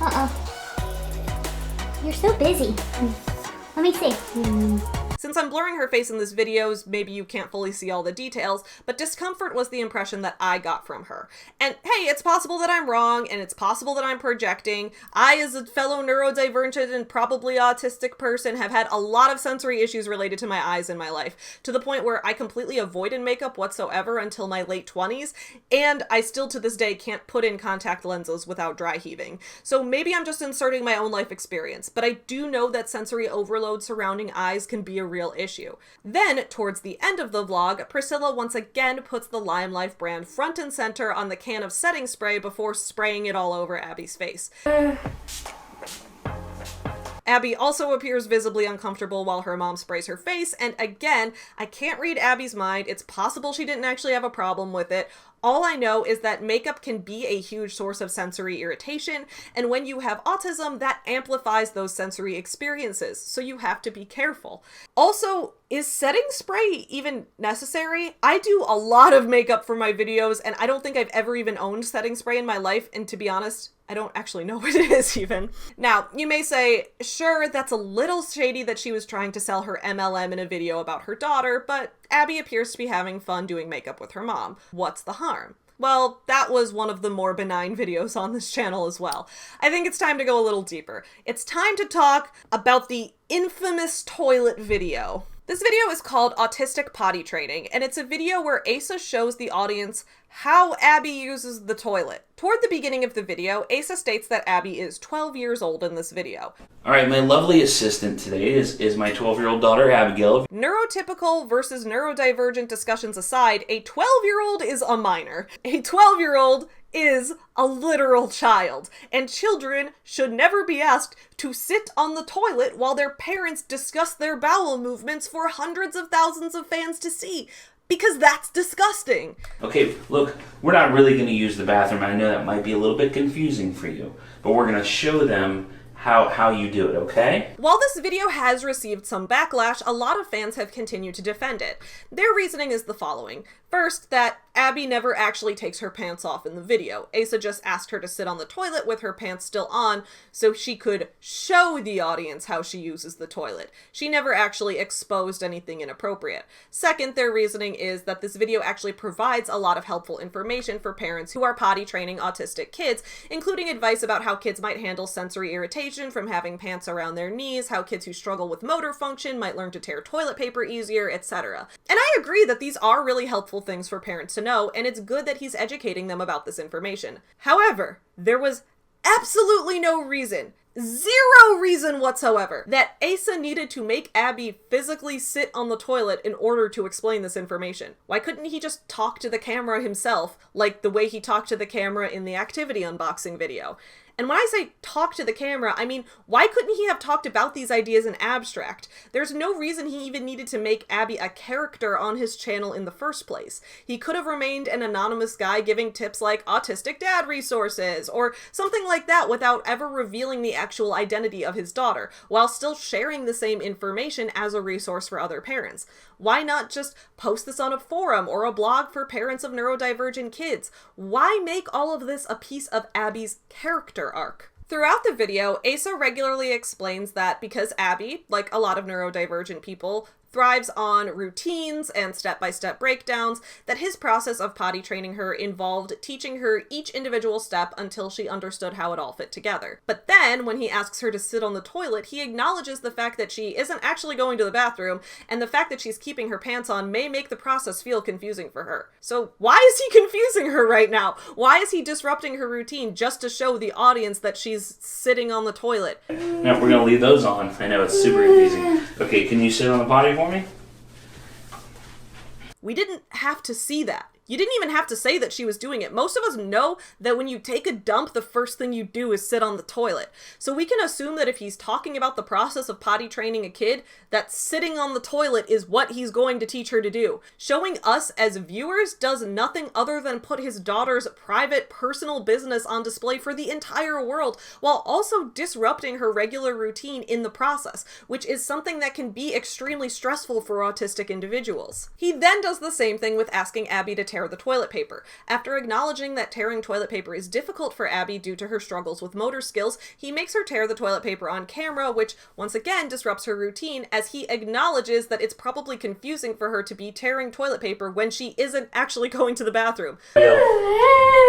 Uh-oh. You're so busy. Let me see. Since I'm blurring her face in this video, maybe you can't fully see all the details, but discomfort was the impression that I got from her. And hey, it's possible that I'm wrong, and it's possible that I'm projecting. I, as a fellow neurodivergent and probably autistic person, have had a lot of sensory issues related to my eyes in my life, to the point where I completely avoided makeup whatsoever until my late 20s, and I still to this day can't put in contact lenses without dry heaving. So maybe I'm just inserting my own life experience, but I do know that sensory overload surrounding eyes can be a real issue. Then, towards the end of the vlog, Priscilla once again puts the LimeLife brand front and center on the can of setting spray before spraying it all over Abby's face. Abby also appears visibly uncomfortable while her mom sprays her face, and again, I can't read Abby's mind. It's possible she didn't actually have a problem with it. All I know is that makeup can be a huge source of sensory irritation, and when you have autism, that amplifies those sensory experiences, so you have to be careful. Also, is setting spray even necessary? I do a lot of makeup for my videos, and I don't think I've ever even owned setting spray in my life, and to be honest, I don't actually know what it is even. Now, you may say, sure, that's a little shady that she was trying to sell her MLM in a video about her daughter, but Abby appears to be having fun doing makeup with her mom. What's the harm? Well, that was one of the more benign videos on this channel as well. I think it's time to go a little deeper. It's time to talk about the infamous toilet video. This video is called Autistic Potty Training, and it's a video where Asa shows the audience how Abby uses the toilet. Toward the beginning of the video, Asa states that Abby is 12 years old in this video. All right, my lovely assistant today is my 12-year-old daughter, Abigail. Neurotypical versus neurodivergent discussions aside, a 12-year-old is a minor. A 12-year-old is a literal child, and children should never be asked to sit on the toilet while their parents discuss their bowel movements for hundreds of thousands of fans to see, because that's disgusting. Okay, look, we're not really going to use the bathroom. I know that might be a little bit confusing for you, but we're going to show them how you do it, okay? While this video has received some backlash, a lot of fans have continued to defend it. Their reasoning is the following. First, that Abby never actually takes her pants off in the video. Asa just asked her to sit on the toilet with her pants still on so she could show the audience how she uses the toilet. She never actually exposed anything inappropriate. Second, their reasoning is that this video actually provides a lot of helpful information for parents who are potty training autistic kids, including advice about how kids might handle sensory irritation from having pants around their knees, how kids who struggle with motor function might learn to tear toilet paper easier, etc. And I agree that these are really helpful things for parents to know, and it's good that he's educating them about this information. However, there was absolutely no reason, zero reason whatsoever, that Asa needed to make Abby physically sit on the toilet in order to explain this information. Why couldn't he just talk to the camera himself, like the way he talked to the camera in the activity unboxing video? And when I say talk to the camera, I mean, why couldn't he have talked about these ideas in abstract? There's no reason he even needed to make Abby a character on his channel in the first place. He could have remained an anonymous guy giving tips like autistic dad resources or something like that without ever revealing the actual identity of his daughter, while still sharing the same information as a resource for other parents. Why not just post this on a forum or a blog for parents of neurodivergent kids? Why make all of this a piece of Abby's character arc? Throughout the video, Asa regularly explains that because Abby, like a lot of neurodivergent people, thrives on routines and step-by-step breakdowns, that his process of potty training her involved teaching her each individual step until she understood how it all fit together. But then, when he asks her to sit on the toilet, he acknowledges the fact that she isn't actually going to the bathroom, and the fact that she's keeping her pants on may make the process feel confusing for her. So why is he confusing her right now? Why is he disrupting her routine just to show the audience that she's sitting on the toilet? Now, if we're going to leave those on, I know it's super confusing. Okay, can you sit on the potty for me? We didn't have to see that. You didn't even have to say that she was doing it. Most of us know that when you take a dump, the first thing you do is sit on the toilet. So we can assume that if he's talking about the process of potty training a kid, that sitting on the toilet is what he's going to teach her to do. Showing us as viewers does nothing other than put his daughter's private, personal business on display for the entire world, while also disrupting her regular routine in the process, which is something that can be extremely stressful for autistic individuals. He then does the same thing with asking Abby to tear the toilet paper. After acknowledging that tearing toilet paper is difficult for Abby due to her struggles with motor skills, he makes her tear the toilet paper on camera, which once again disrupts her routine, as he acknowledges that it's probably confusing for her to be tearing toilet paper when she isn't actually going to the bathroom. Get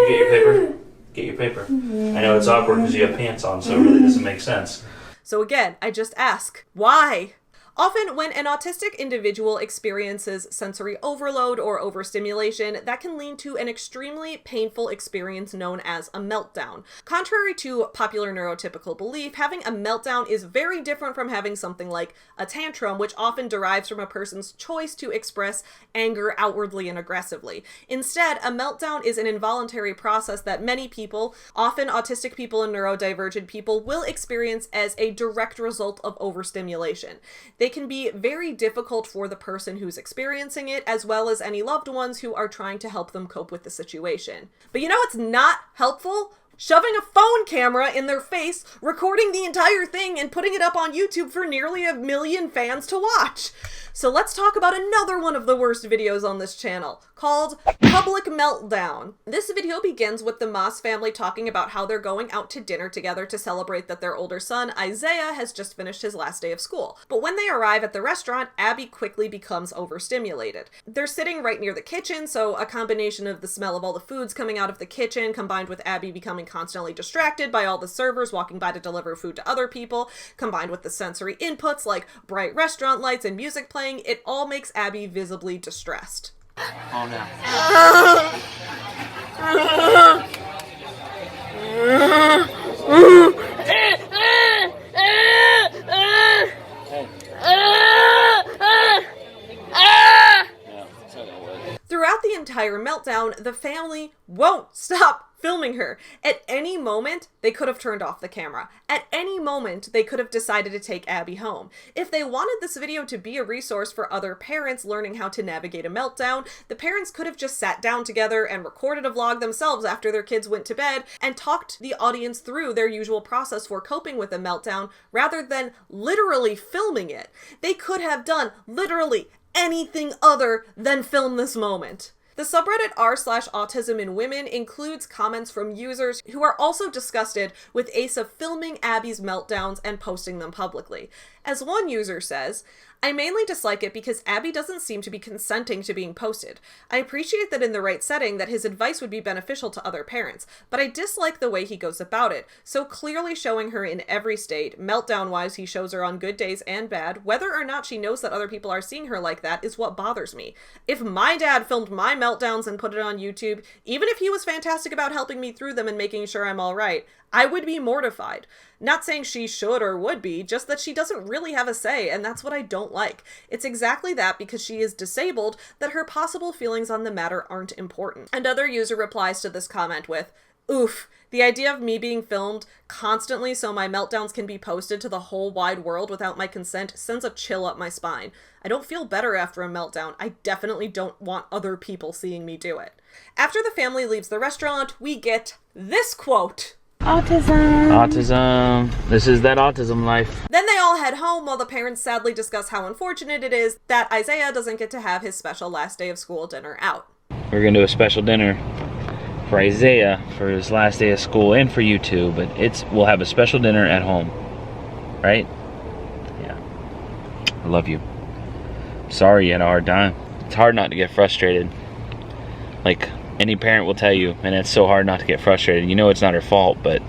your paper. Get your paper. I know it's awkward because you have pants on, so it really doesn't make sense. So again, I just ask, why? Often, when an autistic individual experiences sensory overload or overstimulation, that can lead to an extremely painful experience known as a meltdown. Contrary to popular neurotypical belief, having a meltdown is very different from having something like a tantrum, which often derives from a person's choice to express anger outwardly and aggressively. Instead, a meltdown is an involuntary process that many people, often autistic people and neurodivergent people, will experience as a direct result of overstimulation. They can be very difficult for the person who's experiencing it, as well as any loved ones who are trying to help them cope with the situation. But you know what's not helpful? Shoving a phone camera in their face, recording the entire thing, and putting it up on YouTube for nearly 1 million fans to watch. So let's talk about another one of the worst videos on this channel, called Public Meltdown. This video begins with the Maass family talking about how they're going out to dinner together to celebrate that their older son, Isaiah, has just finished his last day of school. But when they arrive at the restaurant, Abby quickly becomes overstimulated. They're sitting right near the kitchen, so a combination of the smell of all the foods coming out of the kitchen, combined with Abby becoming constantly distracted by all the servers walking by to deliver food to other people, combined with the sensory inputs like bright restaurant lights and music playing, it all makes Abby visibly distressed. Oh no. Throughout the entire meltdown, the family won't stop filming her. At any moment, they could have turned off the camera. At any moment, they could have decided to take Abby home. If they wanted this video to be a resource for other parents learning how to navigate a meltdown, the parents could have just sat down together and recorded a vlog themselves after their kids went to bed and talked the audience through their usual process for coping with a meltdown rather than literally filming it. They could have done literally anything other than film this moment. The subreddit r/autism in women includes comments from users who are also disgusted with Asa filming Abby's meltdowns and posting them publicly. As one user says, I mainly dislike it because Abby doesn't seem to be consenting to being posted. I appreciate that in the right setting that his advice would be beneficial to other parents, but I dislike the way he goes about it, so clearly showing her in every state, meltdown-wise he shows her on good days and bad, whether or not she knows that other people are seeing her like that is what bothers me. If my dad filmed my meltdowns and put it on YouTube, even if he was fantastic about helping me through them and making sure I'm alright, I would be mortified. Not saying she should or would be, just that she doesn't really have a say, and that's what I don't like. It's exactly that because she is disabled that her possible feelings on the matter aren't important. Another user replies to this comment with, oof, the idea of me being filmed constantly so my meltdowns can be posted to the whole wide world without my consent sends a chill up my spine. I don't feel better after a meltdown. I definitely don't want other people seeing me do it. After the family leaves the restaurant, we get this quote. Autism. Autism. This is that autism life. Then they all head home while the parents sadly discuss how unfortunate it is that Isaiah doesn't get to have his special last day of school dinner out. We're going to do a special dinner for Isaiah for his last day of school and for you too, but we'll have a special dinner at home. Right? Yeah. I love you. Sorry you had a hard time. It's hard not to get frustrated. Like any parent will tell you, and it's so hard not to get frustrated. You know it's not her fault, but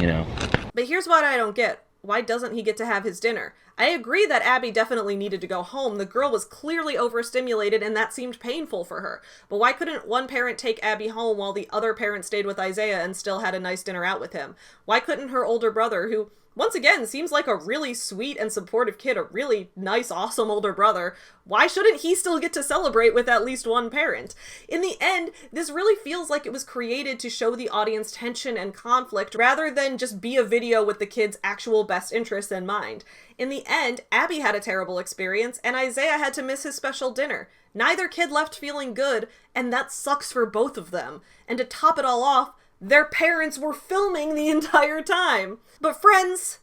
you know. But here's what I don't get. Why doesn't he get to have his dinner? I agree that Abby definitely needed to go home. The girl was clearly overstimulated and that seemed painful for her. But why couldn't one parent take Abby home while the other parent stayed with Isaiah and still had a nice dinner out with him? Why couldn't her older brother, who once again seems like a really sweet and supportive kid, a really nice, awesome older brother, why shouldn't he still get to celebrate with at least one parent? In the end, this really feels like it was created to show the audience tension and conflict rather than just be a video with the kid's actual best interests in mind. In the end, Abby had a terrible experience and Isaiah had to miss his special dinner. Neither kid left feeling good, and that sucks for both of them. And to top it all off, their parents were filming the entire time. But friends,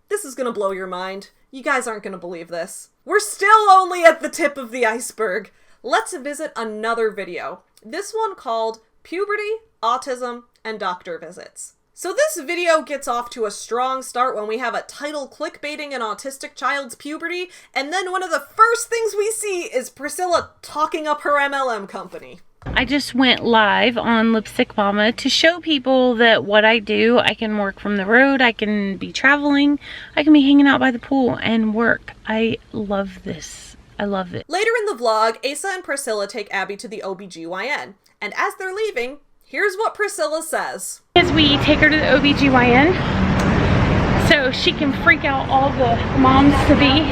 this is gonna blow your mind. You guys aren't gonna believe this. We're still only at the tip of the iceberg. Let's visit another video. This one called Puberty, Autism, and Doctor Visits. So this video gets off to a strong start when we have a title clickbaiting an autistic child's puberty, and then one of the first things we see is Priscilla talking up her MLM company. I just went live on Lipstick Mama to show people that what I do, I can work from the road, I can be traveling, I can be hanging out by the pool and work. I love this. I love it. Later in the vlog, Asa and Priscilla take Abby to the OBGYN, and as they're leaving, here's what Priscilla says. As we take her to the OBGYN so she can freak out all the moms to be.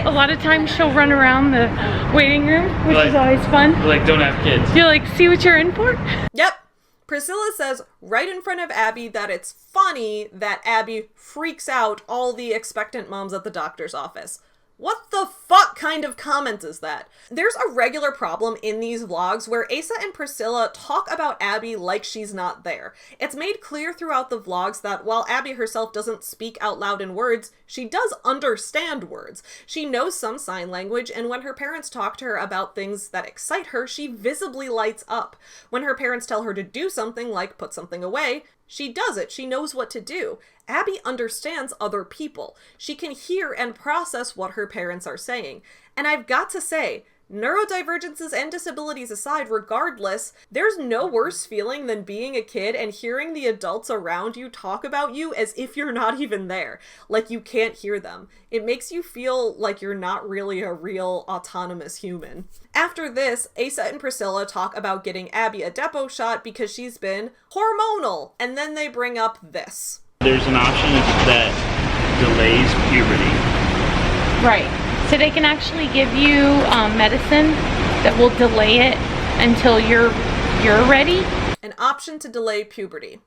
A lot of times she'll run around the waiting room, which is always fun. Like, don't have kids. You're like, see what you're in for? Yep. Priscilla says right in front of Abby that it's funny that Abby freaks out all the expectant moms at the doctor's office. What the fuck kind of comment is that? There's a regular problem in these vlogs where Asa and Priscilla talk about Abby like she's not there. It's made clear throughout the vlogs that while Abby herself doesn't speak out loud in words, she does understand words. She knows some sign language, and when her parents talk to her about things that excite her, she visibly lights up. When her parents tell her to do something like put something away, she does it. She knows what to do. Abby understands other people. She can hear and process what her parents are saying. And I've got to say, neurodivergences and disabilities aside, regardless, there's no worse feeling than being a kid and hearing the adults around you talk about you as if you're not even there, like you can't hear them. It makes you feel like you're not really a real autonomous human. After this, Asa and Priscilla talk about getting Abby a depot shot because she's been hormonal, and then they bring up this. There's an option that delays puberty. Right. So they can actually give you medicine that will delay it until you're ready. An option to delay puberty.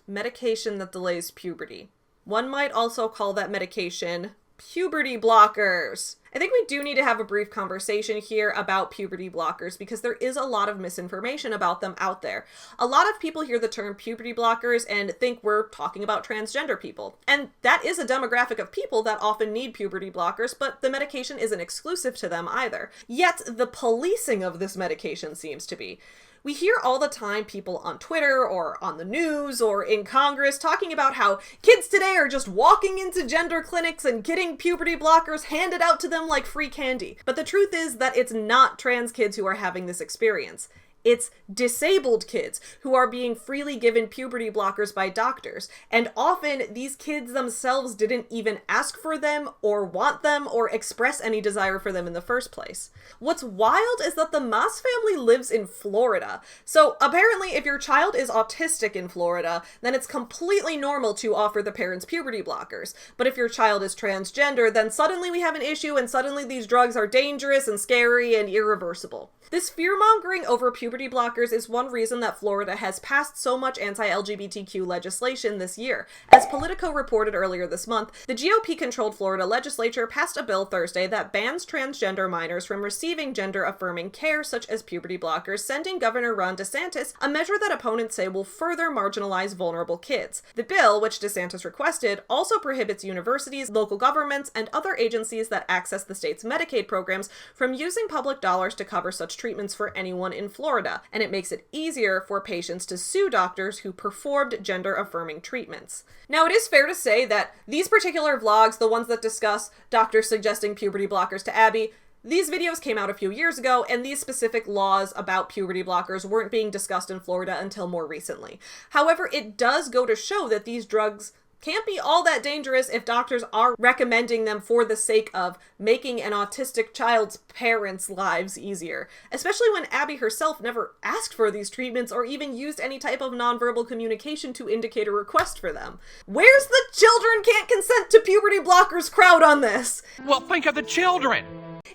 Medication that delays puberty. One might also call that medication puberty blockers. I think we do need to have a brief conversation here about puberty blockers because there is a lot of misinformation about them out there. A lot of people hear the term puberty blockers and think we're talking about transgender people. And that is a demographic of people that often need puberty blockers, but the medication isn't exclusive to them either. Yet the policing of this medication seems to be. We hear all the time people on Twitter or on the news or in Congress talking about how kids today are just walking into gender clinics and getting puberty blockers handed out to them like free candy. But the truth is that it's not trans kids who are having this experience. It's disabled kids who are being freely given puberty blockers by doctors. And often these kids themselves didn't even ask for them or want them or express any desire for them in the first place. What's wild is that the Maass family lives in Florida. So apparently if your child is autistic in Florida, then it's completely normal to offer the parents puberty blockers. But if your child is transgender, then suddenly we have an issue and suddenly these drugs are dangerous and scary and irreversible. This fear-mongering over puberty blockers is one reason that Florida has passed so much anti-LGBTQ legislation this year. As Politico reported earlier this month, the GOP-controlled Florida legislature passed a bill Thursday that bans transgender minors from receiving gender-affirming care such as puberty blockers, sending Governor Ron DeSantis a measure that opponents say will further marginalize vulnerable kids. The bill, which DeSantis requested, also prohibits universities, local governments, and other agencies that access the state's Medicaid programs from using public dollars to cover such treatments for anyone in Florida, and it makes it easier for patients to sue doctors who performed gender-affirming treatments. Now, it is fair to say that these particular vlogs, the ones that discuss doctors suggesting puberty blockers to Abby, these videos came out a few years ago, and these specific laws about puberty blockers weren't being discussed in Florida until more recently. However, it does go to show that these drugs can't be all that dangerous if doctors are recommending them for the sake of making an autistic child's parents' lives easier, especially when Abby herself never asked for these treatments or even used any type of nonverbal communication to indicate a request for them. Where's the children can't consent to puberty blockers crowd on this? Well, think of the children!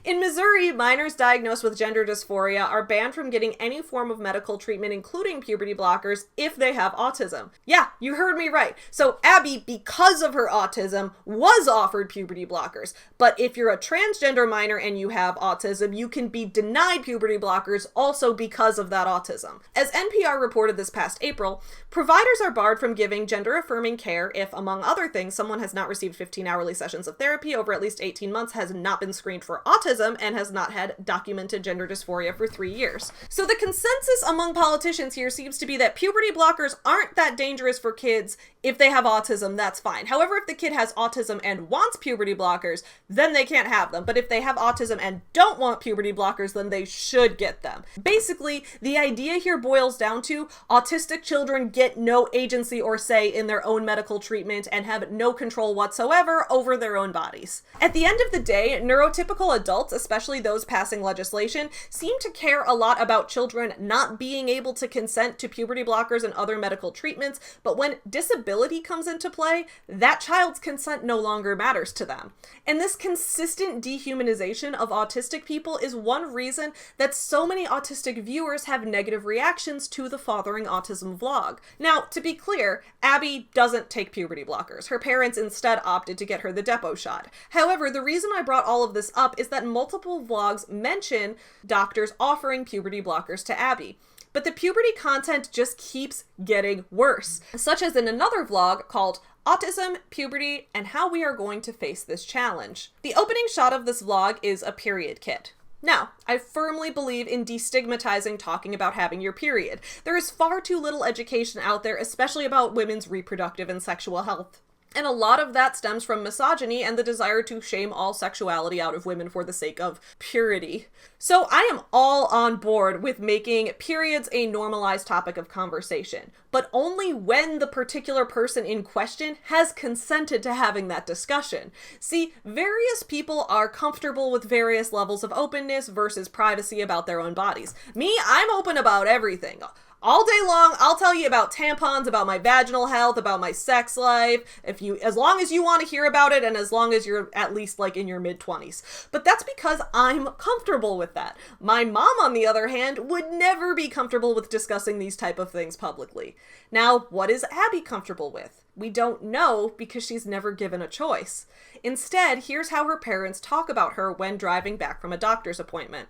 In Missouri, minors diagnosed with gender dysphoria are banned from getting any form of medical treatment, including puberty blockers, if they have autism. Yeah, you heard me right. So Abby, because of her autism, was offered puberty blockers. But if you're a transgender minor and you have autism, you can be denied puberty blockers also because of that autism. As NPR reported this past April, providers are barred from giving gender-affirming care if, among other things, someone has not received 15 hourly sessions of therapy over at least 18 months, has not been screened for autism, and has not had documented gender dysphoria for 3 years. So the consensus among politicians here seems to be that puberty blockers aren't that dangerous for kids. If they have autism, that's fine. However, if the kid has autism and wants puberty blockers, then they can't have them. But if they have autism and don't want puberty blockers, then they should get them. Basically, the idea here boils down to autistic children get no agency or say in their own medical treatment and have no control whatsoever over their own bodies. At the end of the day, neurotypical adults, especially those passing legislation, seem to care a lot about children not being able to consent to puberty blockers and other medical treatments, but when disability comes into play, that child's consent no longer matters to them. And this consistent dehumanization of autistic people is one reason that so many autistic viewers have negative reactions to the Fathering Autism vlog. Now, to be clear, Abby doesn't take puberty blockers. Her parents instead opted to get her the Depo shot. However, the reason I brought all of this up is that multiple vlogs mention doctors offering puberty blockers to Abby. But the puberty content just keeps getting worse, such as in another vlog called Autism, Puberty, and How We Are Going to Face This Challenge. The opening shot of this vlog is a period kit. Now, I firmly believe in destigmatizing talking about having your period. There is far too little education out there, especially about women's reproductive and sexual health. And a lot of that stems from misogyny and the desire to shame all sexuality out of women for the sake of purity. So I am all on board with making periods a normalized topic of conversation, but only when the particular person in question has consented to having that discussion. See, various people are comfortable with various levels of openness versus privacy about their own bodies. Me, I'm open about everything. All day long, I'll tell you about tampons, about my vaginal health, about my sex life, as long as you want to hear about it and as long as you're at least like in your mid-20s. But that's because I'm comfortable with that. My mom, on the other hand, would never be comfortable with discussing these type of things publicly. Now, what is Abby comfortable with? We don't know because she's never given a choice. Instead, here's how her parents talk about her when driving back from a doctor's appointment.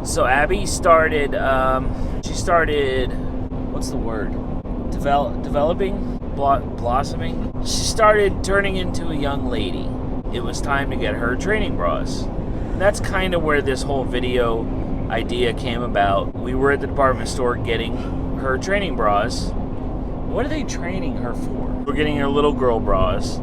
So Abby started, what's the word? Developing? Blossoming? She started turning into a young lady. It was time to get her training bras. And that's kind of where this whole video idea came about. We were at the department store getting her training bras. What are they training her for? We're getting her little girl bras.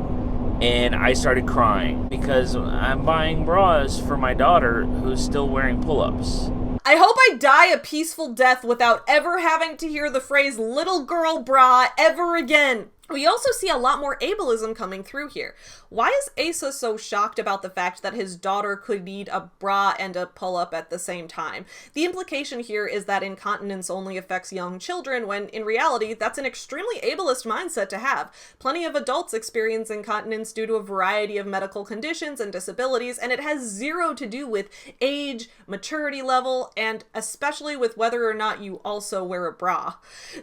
And I started crying because I'm buying bras for my daughter who's still wearing pull-ups. I hope I die a peaceful death without ever having to hear the phrase little girl bra ever again. We also see a lot more ableism coming through here. Why is Asa so shocked about the fact that his daughter could need a bra and a pull-up at the same time? The implication here is that incontinence only affects young children, when in reality, that's an extremely ableist mindset to have. Plenty of adults experience incontinence due to a variety of medical conditions and disabilities, and it has zero to do with age, maturity level, and especially with whether or not you also wear a bra.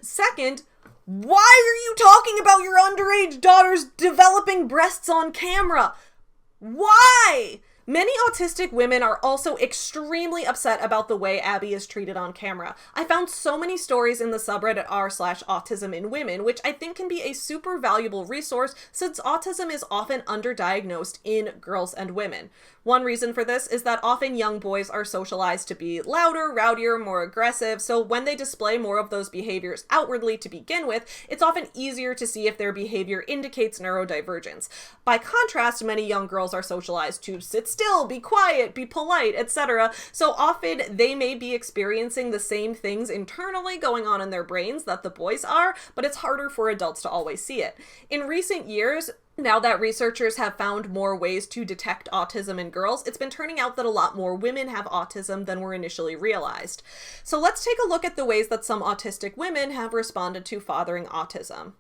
Second, why are you talking about your underage daughter's developing breasts on camera? Why? Many autistic women are also extremely upset about the way Abby is treated on camera. I found so many stories in the subreddit r/autism in women, which I think can be a super valuable resource since autism is often underdiagnosed in girls and women. One reason for this is that often young boys are socialized to be louder, rowdier, more aggressive, so when they display more of those behaviors outwardly to begin with, it's often easier to see if their behavior indicates neurodivergence. By contrast, many young girls are socialized to sit still, be quiet, be polite, etc. So often they may be experiencing the same things internally going on in their brains that the boys are, but it's harder for adults to always see it. In recent years, now that researchers have found more ways to detect autism in girls, it's been turning out that a lot more women have autism than were initially realized. So let's take a look at the ways that some autistic women have responded to Fathering Autism.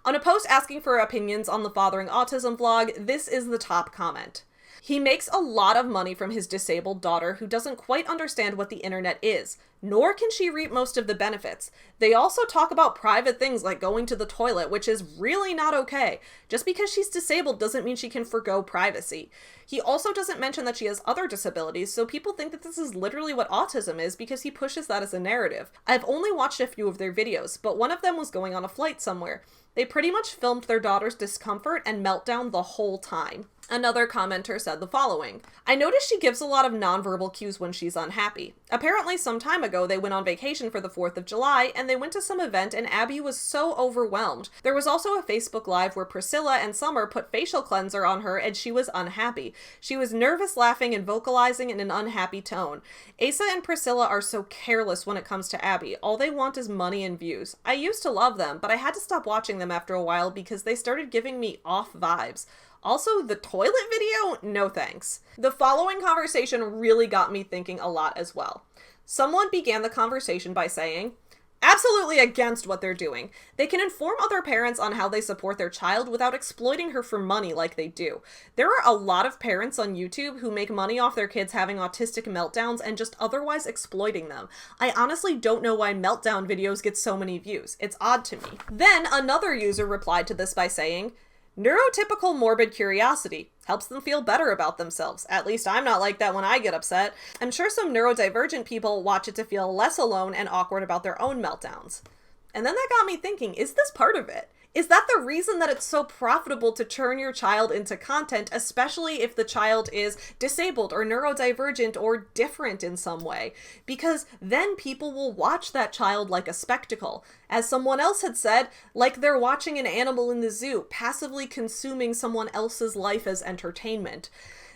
On a post asking for opinions on the Fathering Autism vlog, this is the top comment. He makes a lot of money from his disabled daughter who doesn't quite understand what the internet is, nor can she reap most of the benefits. They also talk about private things like going to the toilet, which is really not okay. Just because she's disabled doesn't mean she can forgo privacy. He also doesn't mention that she has other disabilities, so people think that this is literally what autism is because he pushes that as a narrative. I've only watched a few of their videos, but one of them was going on a flight somewhere. They pretty much filmed their daughter's discomfort and meltdown the whole time. Another commenter said the following: I noticed she gives a lot of nonverbal cues when she's unhappy. Apparently some time ago they went on vacation for the 4th of July and they went to some event and Abby was so overwhelmed. There was also a Facebook Live where Priscilla and Summer put facial cleanser on her and she was unhappy. She was nervous, laughing, and vocalizing in an unhappy tone. Asa and Priscilla are so careless when it comes to Abby. All they want is money and views. I used to love them, but I had to stop watching them after a while because they started giving me off vibes. Also, the toilet video? No thanks. The following conversation really got me thinking a lot as well. Someone began the conversation by saying, absolutely against what they're doing. They can inform other parents on how they support their child without exploiting her for money like they do. There are a lot of parents on YouTube who make money off their kids having autistic meltdowns and just otherwise exploiting them. I honestly don't know why meltdown videos get so many views. It's odd to me. Then another user replied to this by saying, neurotypical morbid curiosity helps them feel better about themselves. At least I'm not like that when I get upset. I'm sure some neurodivergent people watch it to feel less alone and awkward about their own meltdowns. And then that got me thinking, is this part of it? Is that the reason that it's so profitable to turn your child into content, especially if the child is disabled or neurodivergent or different in some way? Because then people will watch that child like a spectacle. As someone else had said, like they're watching an animal in the zoo, passively consuming someone else's life as entertainment.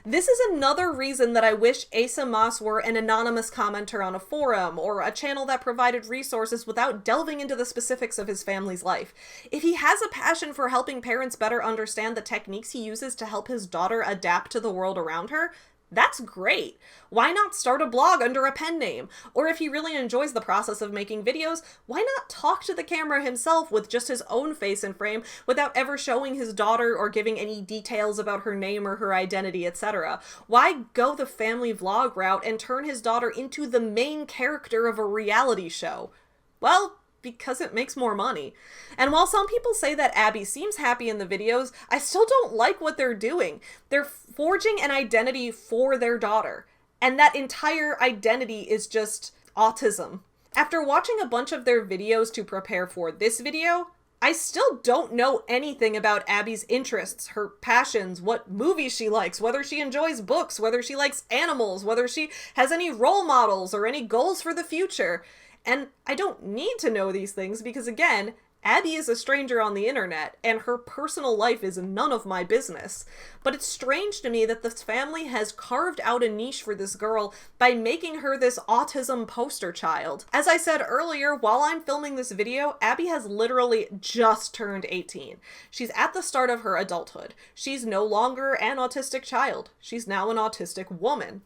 This is another reason that I wish Asa Maass were an anonymous commenter on a forum or a channel that provided resources without delving into the specifics of his family's life. If he has a passion for helping parents better understand the techniques he uses to help his daughter adapt to the world around her, that's great. Why not start a blog under a pen name? Or if he really enjoys the process of making videos, why not talk to the camera himself with just his own face in frame without ever showing his daughter or giving any details about her name or her identity, etc.? Why go the family vlog route and turn his daughter into the main character of a reality show? Well, because it makes more money. And while some people say that Abby seems happy in the videos, I still don't like what they're doing. They're forging an identity for their daughter, and that entire identity is just autism. After watching a bunch of their videos to prepare for this video, I still don't know anything about Abby's interests, her passions, what movies she likes, whether she enjoys books, whether she likes animals, whether she has any role models or any goals for the future. And I don't need to know these things because, again, Abby is a stranger on the internet, and her personal life is none of my business. But it's strange to me that this family has carved out a niche for this girl by making her this autism poster child. As I said earlier, while I'm filming this video, Abby has literally just turned 18. She's at the start of her adulthood. She's no longer an autistic child. She's now an autistic woman.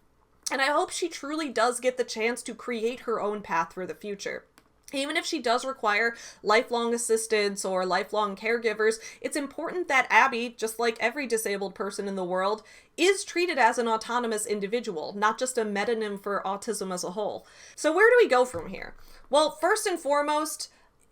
And I hope she truly does get the chance to create her own path for the future. Even if she does require lifelong assistance or lifelong caregivers, it's important that Abby, just like every disabled person in the world, is treated as an autonomous individual, not just a metonym for autism as a whole. So where do we go from here? Well, first and foremost,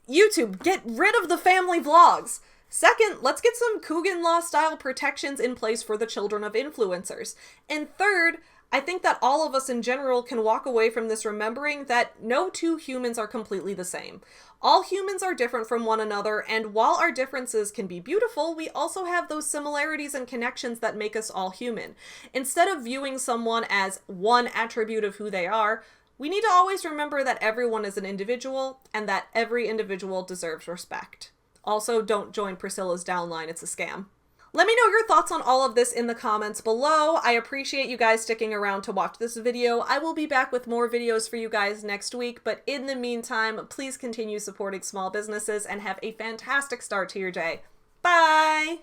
YouTube, get rid of the family vlogs. Second, let's get some Coogan Law style protections in place for the children of influencers. And third, I think that all of us in general can walk away from this remembering that no two humans are completely the same. All humans are different from one another, and while our differences can be beautiful, we also have those similarities and connections that make us all human. Instead of viewing someone as one attribute of who they are, we need to always remember that everyone is an individual, and that every individual deserves respect. Also, don't join Priscilla's downline, it's a scam. Let me know your thoughts on all of this in the comments below. I appreciate you guys sticking around to watch this video. I will be back with more videos for you guys next week, but in the meantime, please continue supporting small businesses and have a fantastic start to your day. Bye!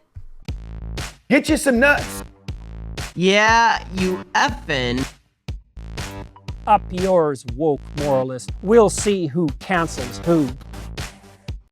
Get you some nuts! Yeah, you effing. Up yours, woke moralist. We'll see who cancels who.